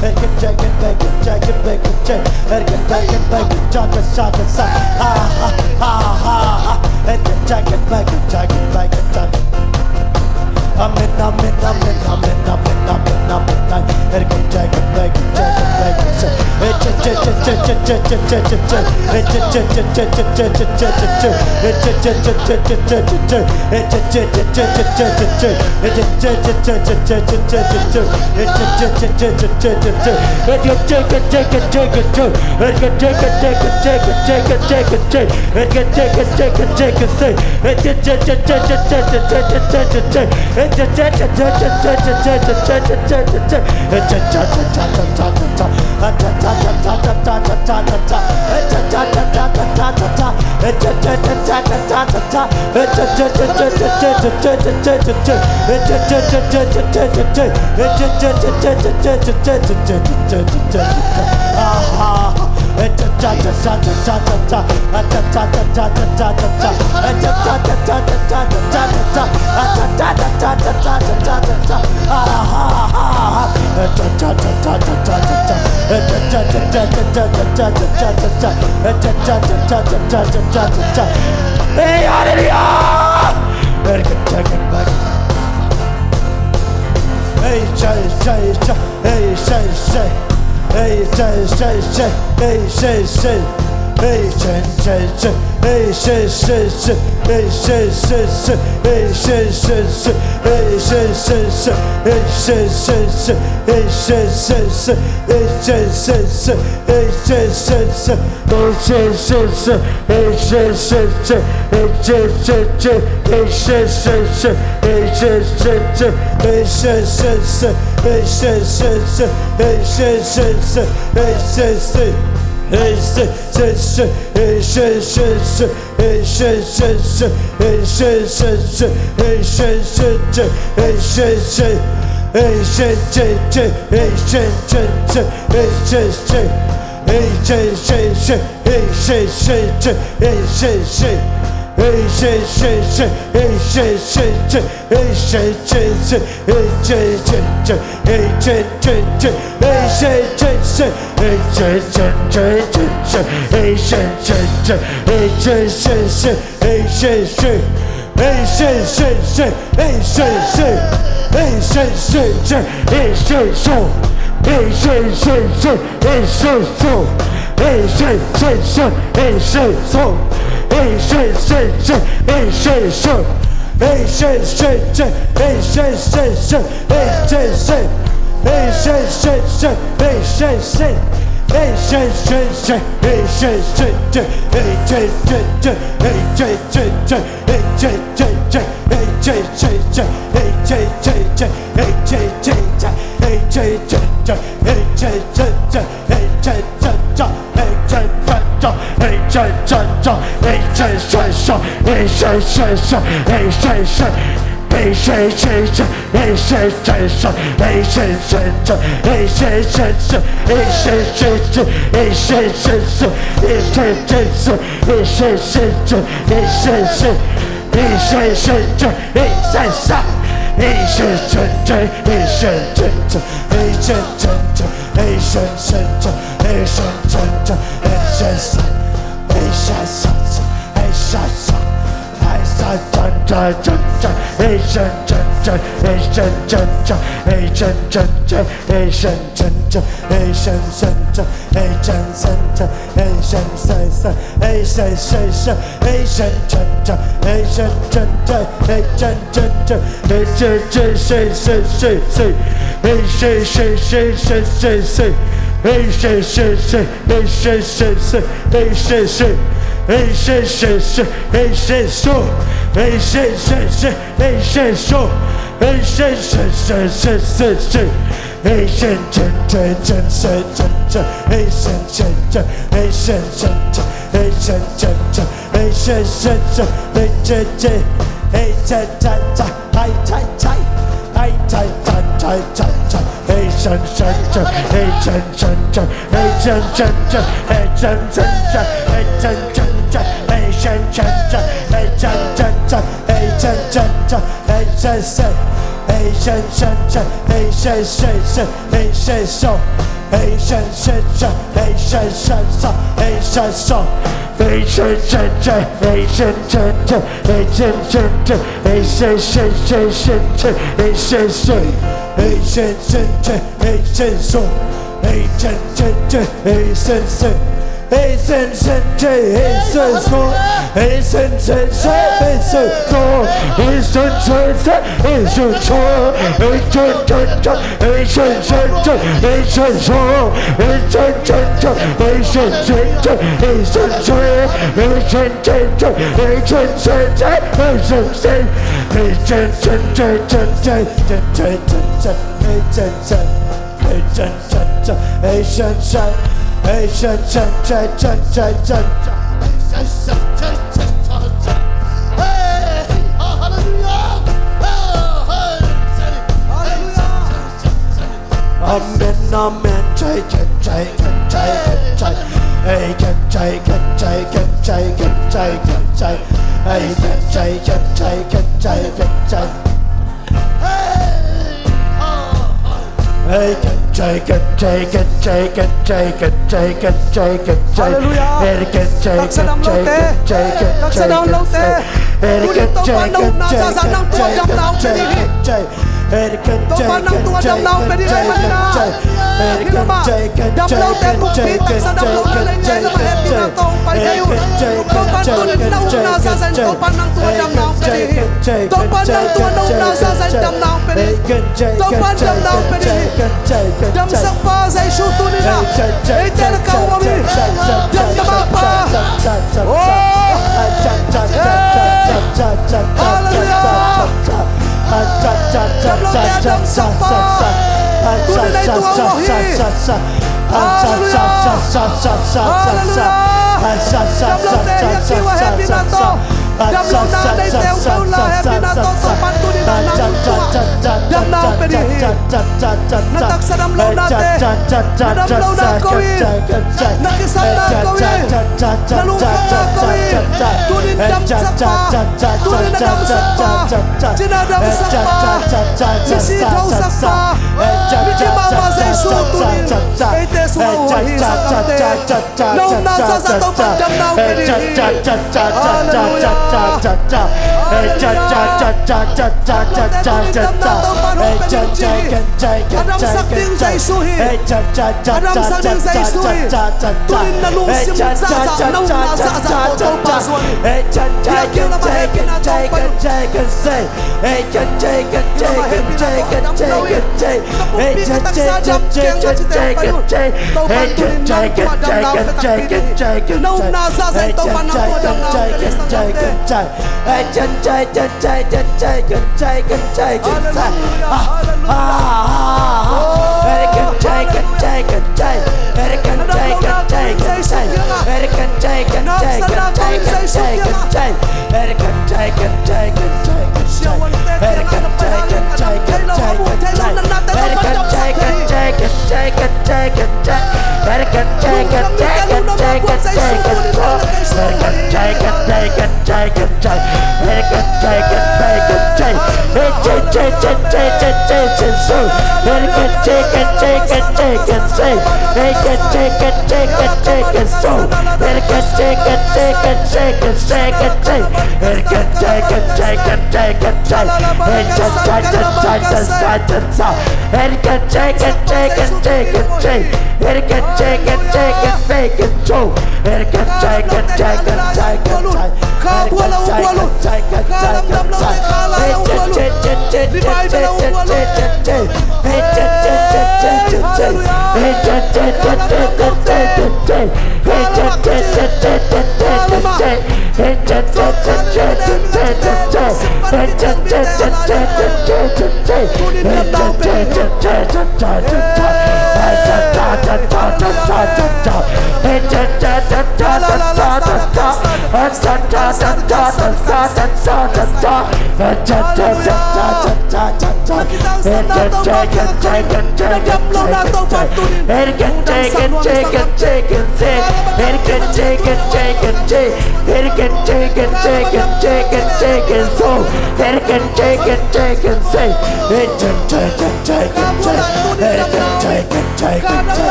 It can take it, take it, take it, take it. It can make it, take it, take it. It can take it, take it, take it, take it. La la la la la la la la la. La la la la la la. It can take it, make it, take it, make it. It can make it, take it, take it, take it. Hey, hallelujah! Hey, say, hey, say, hey, say, hey, say, hey, say, hey, say, hey, say, hey, say, hey, say, Hallelujah. Adam sakding Jesu hi. Adam sakding Jesu hi. Turin na lusim sa naung na sa Topa suan. Yakin na mahepin na Topa yun. Naung na sa Topa na po Adam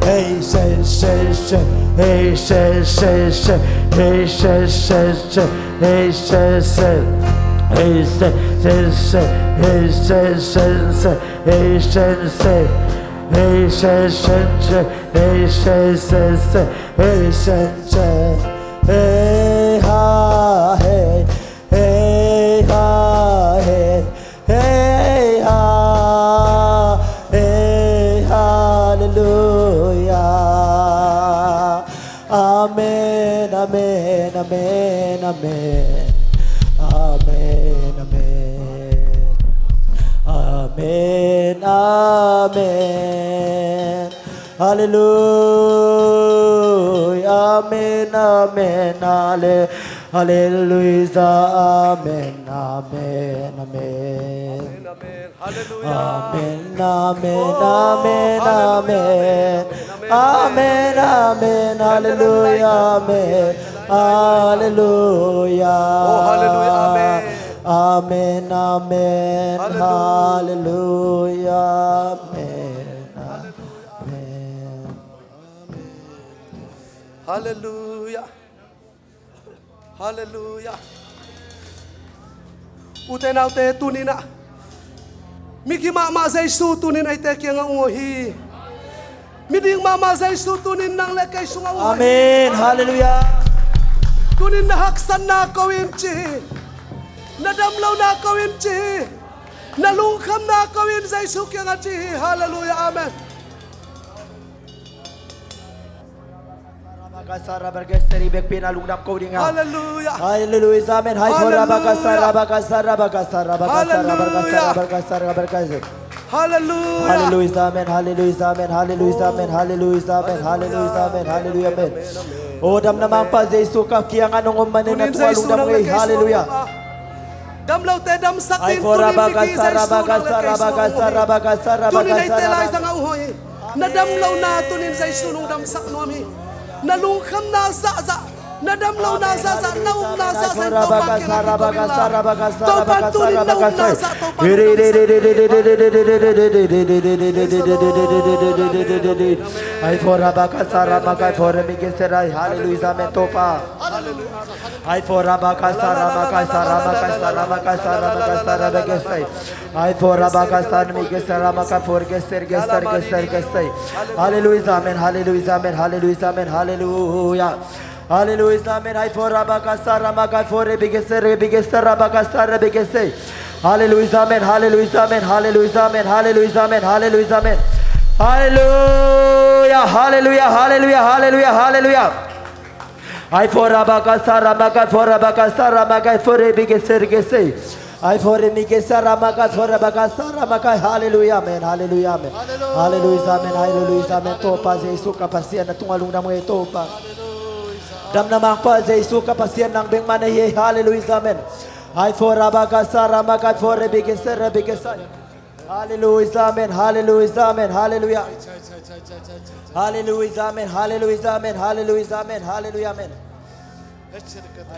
Hey, say, say, say. Hey, say, say, say. Hey, say, say, say. Hey, say, say. Hey, say, say, say. Hey, say, say, say. Hey, say, say. Hey, say, say, say. Hey, say, say, say. Hey, say, say. Hey, ha, hey. Hey, ha, hey. Hey, ha. Hey, hallelujah. Amen, amen, amen, amen. Amen, amen. Amen, amen. Hallelujah. Amen, amen. Hallelujah. Amen, amen, amen. Amen, amen, amen, amen. Amen, amen, hallelujah, amen. Hallelujah. Oh, hallelujah, amen. Amen, amen, hallelujah, amen. Amen. Hallelujah. Hallelujah. Uten aute tunina. Miki mama Jesu tunin ay te kya nga Hoih. Miding mama Jesu tunin nang lekay sunga Hoih. Amen, hallelujah. Tunin na haksan na kawin chi. Nadamlaw na kawin chi. Nalungkam na kawin Jesu kya nga chi. Hallelujah, amen. Hallelujah. Hallelujah, amen. Hai for Hallelujah. Hallelujah. Hallelujah, amen, hallelujah, amen, hallelujah, amen, hallelujah, amen, hallelujah, amen, hallelujah, amen. Oh, dam na Manpha Jesu ka kiyang anong umanin na Tunin Jesu nang tuwalong lekay hallelujah. sunga. Damlaw te dam Ay sakin for tunin miki Jesu nang lekay sunga. Tunin ay te lai sang Hoih. Nadamlaw na tunin Jesu nung damsak nomi. Nalungkam na sa. Nadamlaw na sa naum na sa sa Topa Topa tunin naum na sa Topa. Ay for abakasara magay for migisera hallelujah amen Topa. Ay for abakasara makasara makasara makasara makasara begesay. Ay for abakasara migisera maka for geser geser geser geser. Hallelujah amen hallelujah amen hallelujah amen hallelujah. Hallelujah, amen. I for Rabakasara, Maka for Bigeser, Bigesara, Bakasara, Bigese. Hallelujah, amen. Hallelujah, amen. Hallelujah, amen. Hallelujah, amen. Hallelujah, amen. Hallelujah, hallelujah, hallelujah, hallelujah, hallelujah. I for Rabakasara, Maka for Rabakasara, Maka for Bigeser, Gese. I for Migesara, Maka for Rabakasara, Maka. Hallelujah, amen. Hallelujah, amen. Hallelujah, amen. Hallelujah, amen. Topa, Jesu, Pasian, Lungdam, Topa. Dam na Manpha Jesu ka Pasian ng beng manaye hallelujah amen. Ay for abakasara makat for bigisera bigisay. Hallelujah amen hallelujah amen hallelujah. Hallelujah amen hallelujah amen hallelujah amen hallelujah amen. Ay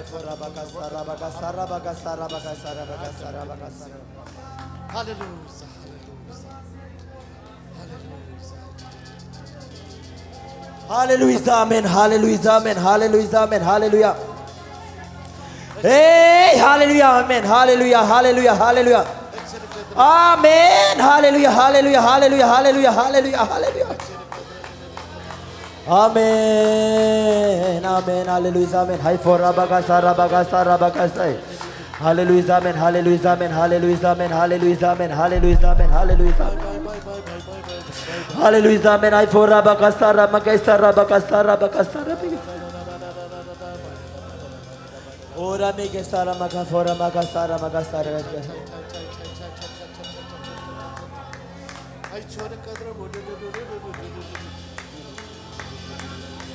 for abakasara bakasara bakasara bakasara bakasara bakasara. Hallelujah. Hallelujah, amen, hallelujah, amen, hallelujah, amen, hallelujah. Hey, hallelujah, amen, hallelujah, hallelujah, hallelujah. Amen, hallelujah, hallelujah, hallelujah, hallelujah, hallelujah, hallelujah. Amen, amen, hallelujah, amen. Hi for Rabakasara, Rabakasara, Rabakasai. Hallelujah, amen, hallelujah, amen, hallelujah, amen, hallelujah, amen, hallelujah, amen, hallelujah. Hallelujah, amen. I for Rabakasara, Makasara, Bakasara, Bakasara. Ora Mikasara, Makafora, Makasara, Makasara.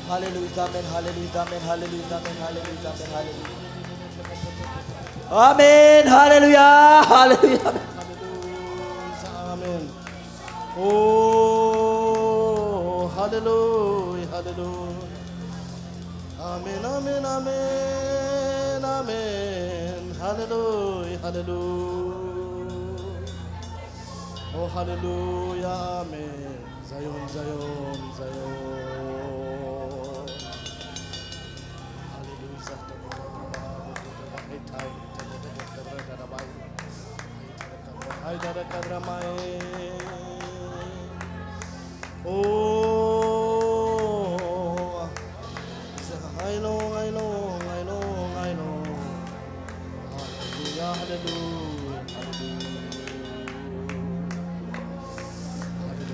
Hallelujah, amen, hallelujah, amen, hallelujah, amen, hallelujah, amen, hallelujah. Amen, hallelujah, hallelujah. Amen. Oh, hallelujah, hallelujah. Amen, amen, amen, amen. Hallelujah, hallelujah. Oh, hallelujah, amen. Zion, Zion, Zion. Hallelujah. Oh, I know.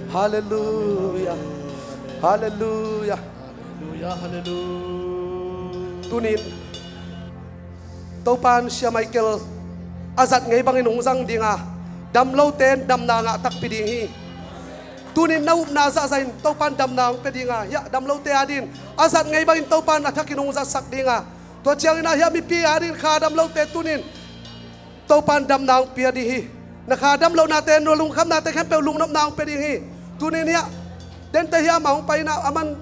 Hallelujah. Hallelujah. Tunin Topan siya Michael azat ngay bangin ungsang dinga dam lo ten dam na nga tak piding hi tunin naup na za zain Topan dam na ang pedinga ya dam lo te adin azat ngay bangin Topan atak inungza sak dinga to chiang ina ya mi pi adin kha dam lo te tunin Topan dam na ang pia di hi na kha dam lo na te no lung kham na te khem pe lung nam na ang peding hi tunin ya den te ya maung pai na aman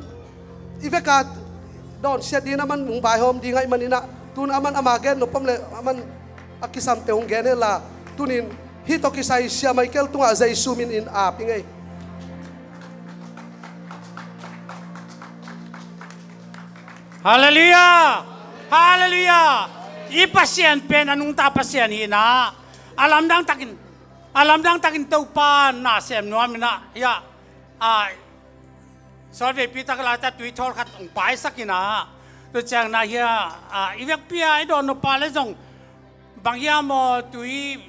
ivekat don siya di naman mung bai hom di ngai manina tun aman amagen no pamle aman akisam te hong genela tunin hito kisai siya Michael tunga Jesu min in a pingay Hallelujah! Hallelujah! Pasian pen anong ta Pasian hina. Alam dang takin Topan na sem no amina ya sorry pita kalata tuitol kat ong pai sakina. Tu chang na ya ivek pia I don't no pale jong bangya mo tui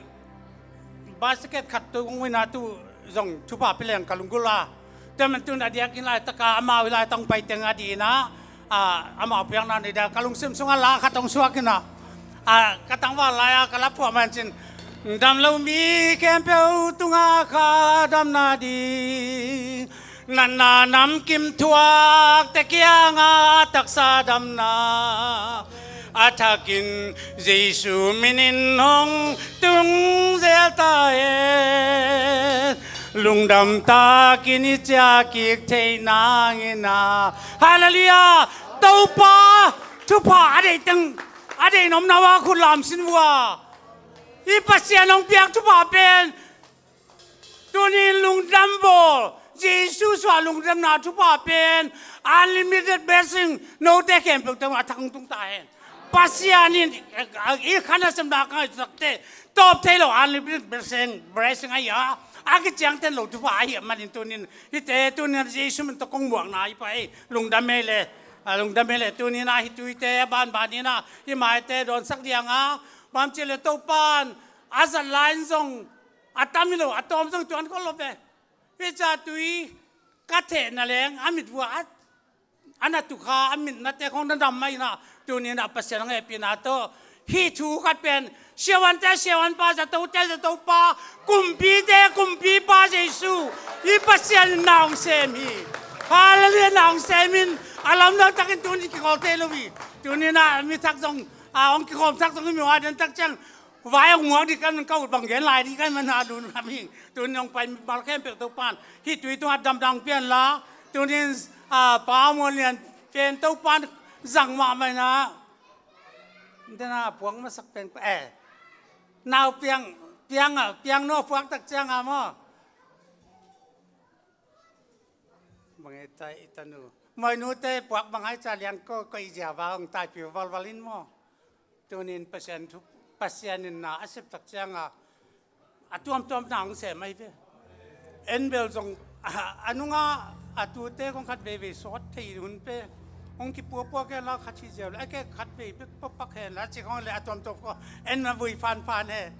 basket kat tu ngwina tu jong tupa peleng kalunggula. Temen tu na dia kin lai taka ama wilai tong pai teng adi na ama piang na dia kalung sim sunga la katong suakina. Katang wa laya kalapu amancin dam lo mi kempeu tunga kha dam na di nana nam kim tuak te kianga taksa dam na atakin Jesu minin hong tung zelta e lungdam ta kini cha ki te nangina hallelujah Topa tupa ade nom nawa kulam sinwa Pasian ang piak tupa pen tunin lungdam bo Jesu swa lungdam na tupa pen unlimited blessing no te kem pe tang atakung tung tahen Pasian in khana sam da ka sakte top thelo unlimited blessing aya agi chang ten lo tupa ai manin tunin ite tunin Jesu men to kong buang na ipai lungdam mele tunin na hituite ban banina imaite don sak dianga Mam chile Topan azal lain zong atamilo atom zong tuan ko lope pecha tui kathe na leng amit buat anatukha amit nate khong dam mai na tunin na Pasian ngai pinato hi thu kat pen sewan pa za Topa kumpi pa Jesu Pasian naung semi hallelujah naung semin alam na takin tunin ki ko telowi tunin na mi thak zong ông kia không chắc tôi mi hoa đến chắc chăng vài ông mua đi cái câu bằng ghế lại đi cái mình hà đun làm gì tôi nhung phải bảo khen việc Topan khi tùy tôi đâm đằng biển lá tôi nên bảo một liền trên Topan rằng mà mày na thế nào buông mà sắc bên nào piang nó buông chắc chăng à mà bằng tay tanu mọi nút tay buông bằng hai cha liền có cái gì vào ông tay piu valvalin mà tunin Pasian in na asep tak changa atuam nang se mai ve enbel jong anunga atute kong khat ve sot thei hun pe ong ki pu ke la khachi jel ake khat ve pak he la chi kong le atuam ko en ma vui fan he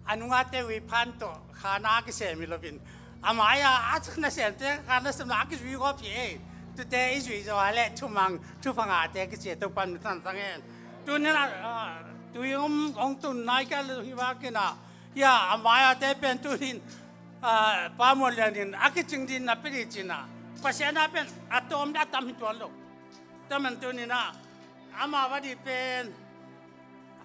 anunga te vi phan to khana ki se mi lovin amaya achna se te khana sam la ki vi ko phe tu te is vi jo ale tu phanga te ki che Topan tan sang en tunin tui ông tun nai ka hi wa kina ya amaya te pen tunin pa mo lenin akiching din na piri china Pasian na pen atom da tam hitwal lo taman tunina ama wadi pen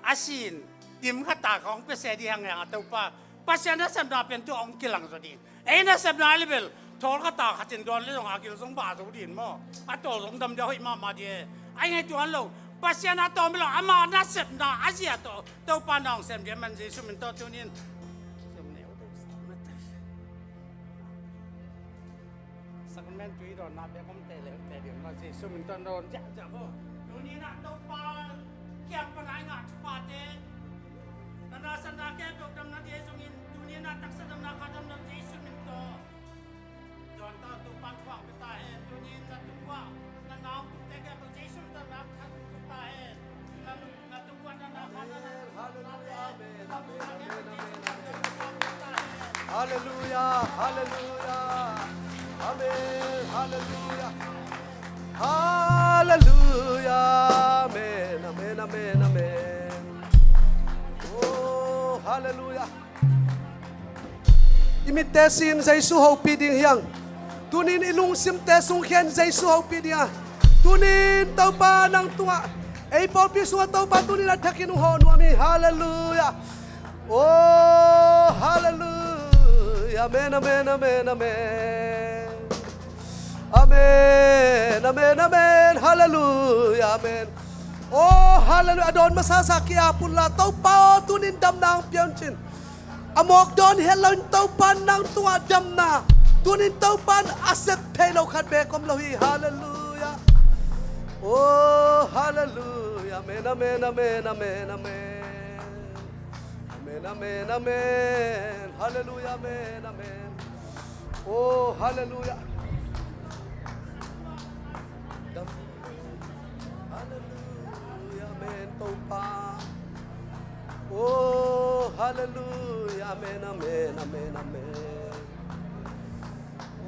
asin dim khata khong pe se di hang yang Topa Pasian na sam na pen tu ong kilang so din na sam na level thol khata khatin don le ong akil song ba so din mo atol song dam ja hoi ma die ai ngai tuan lo Pasian atom lo ama na sep na Asia to Topa nong sem dia man Jesu min to tunin sem ne men tui don na be kom te le te điểm mà Jesu mình ton don ja ja bo tu ni na to pa kiam pa ngai nga pa te na na san na ke to dam na Jesu in tu ni na tak sa dam na kha dam na Jesu mình to don ta tu pan kwang pe ta he tu ni na tu kwa na naung tu te ke pa Jesu ta na kha tu ta he na tu kwa na kha na Hallelujah, hallelujah, amen, hallelujah, hallelujah, amen, amen, amen, amen. Oh, hallelujah. Imitesin Jesu hau piding hiang, tunin ilung sim tesung khen Jesu hau piding, tunin tau pa nang tunga, ay po pisua tau pa tunin atakin ho nuami, hallelujah. Oh, hallelujah. Amen, amen, amen, amen. Amen, amen, amen. Hallelujah, amen. Oh, hallelujah. Adon masasaki apun la tau pa tunin dam nang pion chin. Amok don helon tau pan nang tunga dam na. Tunin tau pan asep pelo khat be kom lohi. Hallelujah. Oh, hallelujah. Amen, amen, amen, amen, amen. Amen, amen, amen. Hallelujah, amen, amen. Oh, hallelujah. Hallelujah, amen. Topa. Oh, hallelujah, amen, amen, amen, amen.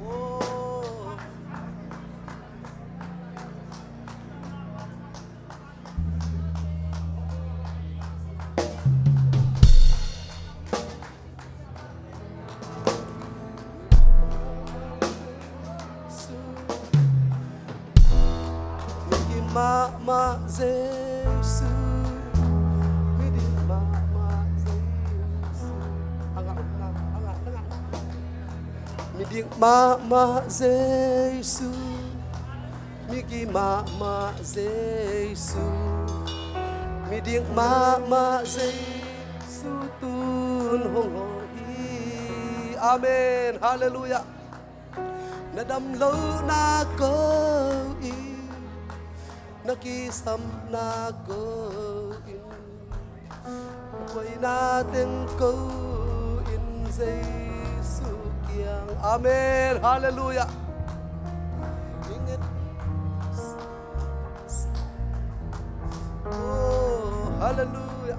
Oh. Ma Jesu, midi ma Jesu, angak, midi ma Jesu, migi ma Jesu, midi ma Jesu tun hong Hoih, amen, hallelujah. Nadam lo na ko nakisam na gawin Ako'y natin gawin Jesu kiyang amen, hallelujah. Ingat. Oh, hallelujah.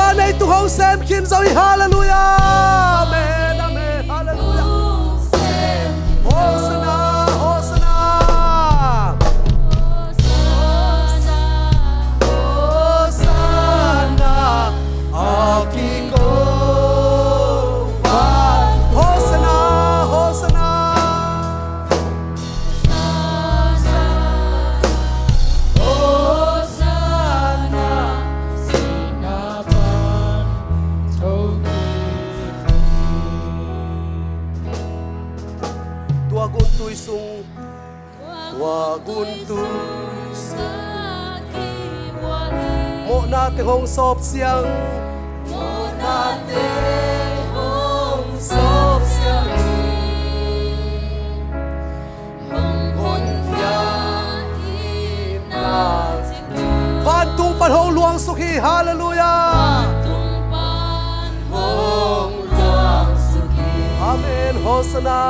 ban ai tu hong sem kin zoi hallelujah amen amen hallelujah Hosanna Hosanna Hosanna Akiko Hosanna Hosanna Tua guntuy sung Tua guntuy Mo natin hong sop siyang Mo natin hong sop siyang Phan tung pan hong luang suki hallelujah Amen Hosanna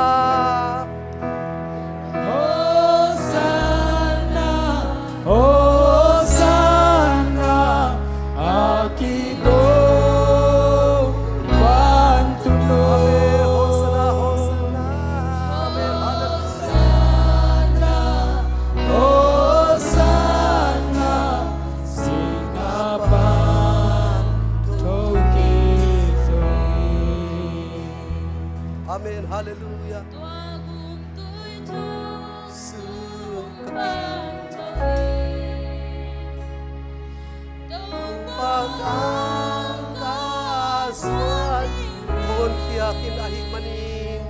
Hosanna, Hosanna, Akiko Pantuno. Hosanna Hosanna Amen Hosanna, Sinapan Tokizoi. Amen hallelujah Pagkasuan Kon tiyakin ahig maning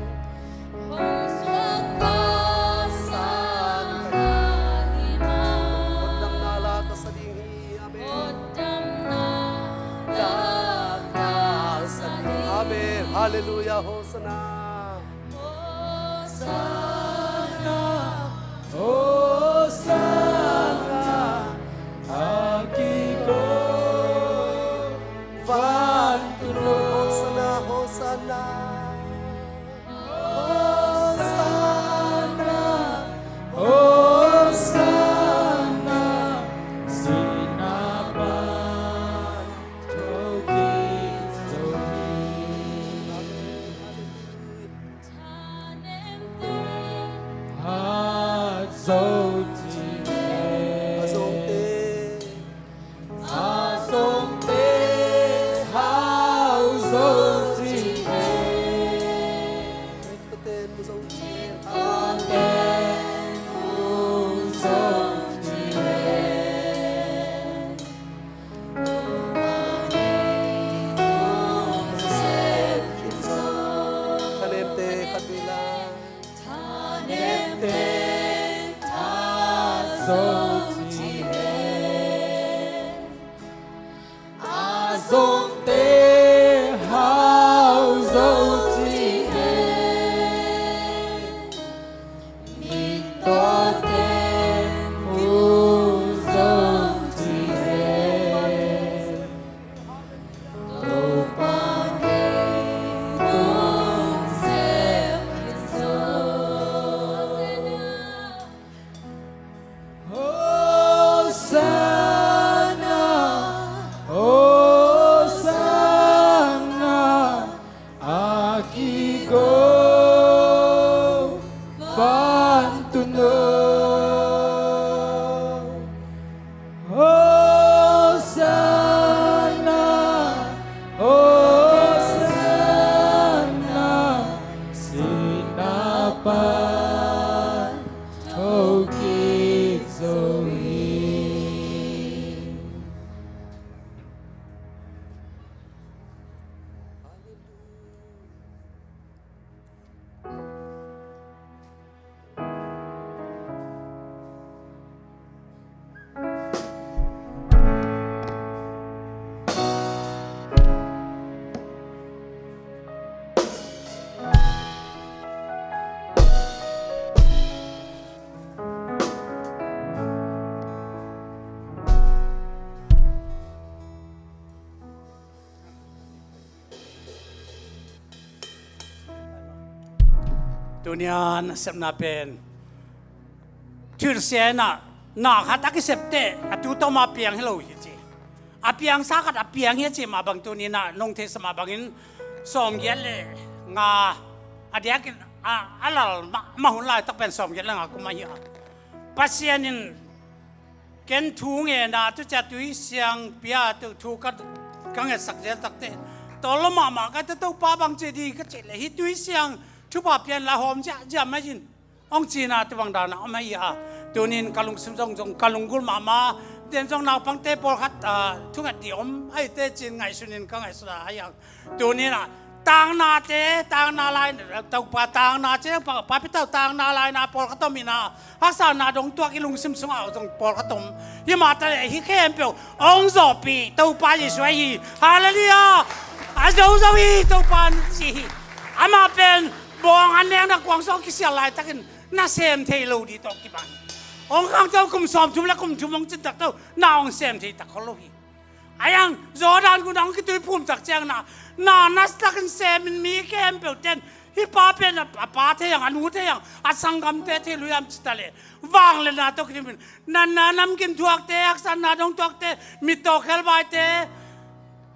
Undang nalata sa dinghi Amen Amen hallelujah Hosanna Hosanna, Akiko Pantuno. Hosanna Hosanna Hosanna, Hosanna, Sinapan Tokizoi. Azongte, Hazoti, Kuten mo sa usin Kanente katila Dunia nasib na pen. Chursiya na hat aki septe atu to ma piang hello hiji. อาเปียงสักอาเปียงเฮียจิมาบางตัวนี้นะนงเทสมาบางอินสมเย็นเลยงาอาเดียกินอะไรมาหุ่นลายต้องเป็นสมเย็นแล้วงากุมาเยอะปัสเซียนินเกณฑ์ทูเงินนะทุกจะตุยเสียงเปียตุทูก็กังเงินสักเจตักเตะตอนละมาก็จะต้องป้าบางเจดีก็เจเลยฮิตุยเสียงทุบปะเปลี่ยนละหอมจะไม่ยินองจีน่าตัวบางดานะไม่ยาตัวนี้กาลุงซิมจงกาลุงกุลมาเดินจงนาปังเตปอลขัดทุกอันดีอมให้เตจินไงสุนินก็ไงสุดาอย่างตัวนี้นะต่างนาเตต่างนาลายตัวปะต่างนาเจ้ปะพิเตต่างนาลายนาปอลขัดต้มมีนาฮักษานาดงตัวกิลุงซิมสงเอาจงปอลขัดต้มยี่มาแต่ฮิเข้มเปียวองจอปีตัวปาจิสวยฮาเลลูยาอาจงอีตัวปานสิอามาเป็นบองอันเนี้ยนักกวางสองกิเสียลายตะกินน่าเซมเทโลดีตอกกิบันองข้างเจ้าคุมสอบชุมและคุมชุมองจิตตักเจ้าน่าองเซมเทตักเขาโลหีอายังจอดานกูนังกิตุยพุ่มตักเจ้าน่านัสตักเซมมีแค่เปลวเต้นฮิปาเป็นป้าเทียงอนุเทียงอาสังกัมเตะเทลุยามจิตเลวางเลยนะตอกกินนั่นน้ำกินทัวเตะอักษรนาดงทัวเตะมิโตเขลบายเตะ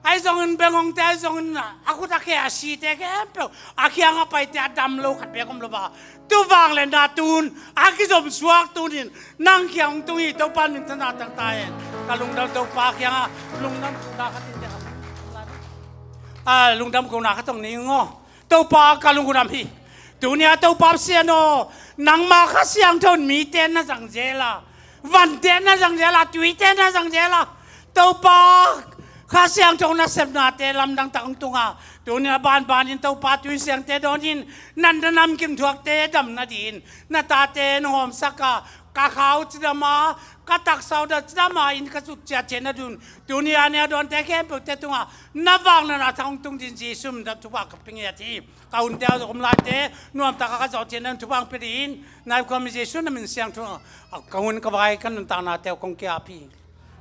ไอ้จงเบงองเตะจงaku tak kaya si te kempel aki ang apa ite adam lo kat be kom lo ba tu wang le na tun aki som suak tunin nang kyang tu i to pan min tana tang tae kalung dam to pa kyang lungdam na kat te lungdam ko na katong ni ngo to pa kalung ko nam hi dunia to pa siano nang ma kha siang thon mi ten na sang jela van ten na sang jela tui ten na sang jela to paข้าเสียงจงนักเสพนาเตลำดังตังตุงาตัวนี้บ้านอินเต้าปาตุยเสียงเตโดนินนันดนำกิมถวกเตดำนาดินนาตาเตนหอมสักกะขาวจิดามากะตักสาวดจิดามาอินกะสุเจเจนดุนตัวนี้อันนี้โดนเตแค่เปิดเตตุงานาวังนาทางตุงดินจีซุมดับทุบะกับปิงยาทีกาอุนเตอสมลาเตนวมตากะกะจอเจนทุบังเปดินนายความมีเจซุนมันเสียงทุงกาอุนกะไว้กันตานาเตคงเกียพี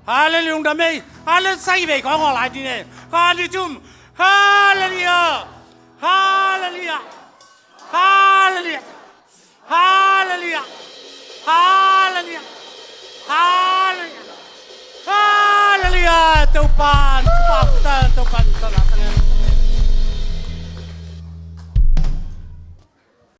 ฮาเลลูยาเมย์ฮาเลใส่ไปของอะไรดีเนี่ยฮาเลจุมฮาเลลูยาฮาเลลูยาฮาเลลูยาฮาเลลูยาฮาเลลูยาฮาเลลูยาฮาเลลูยาตัวปา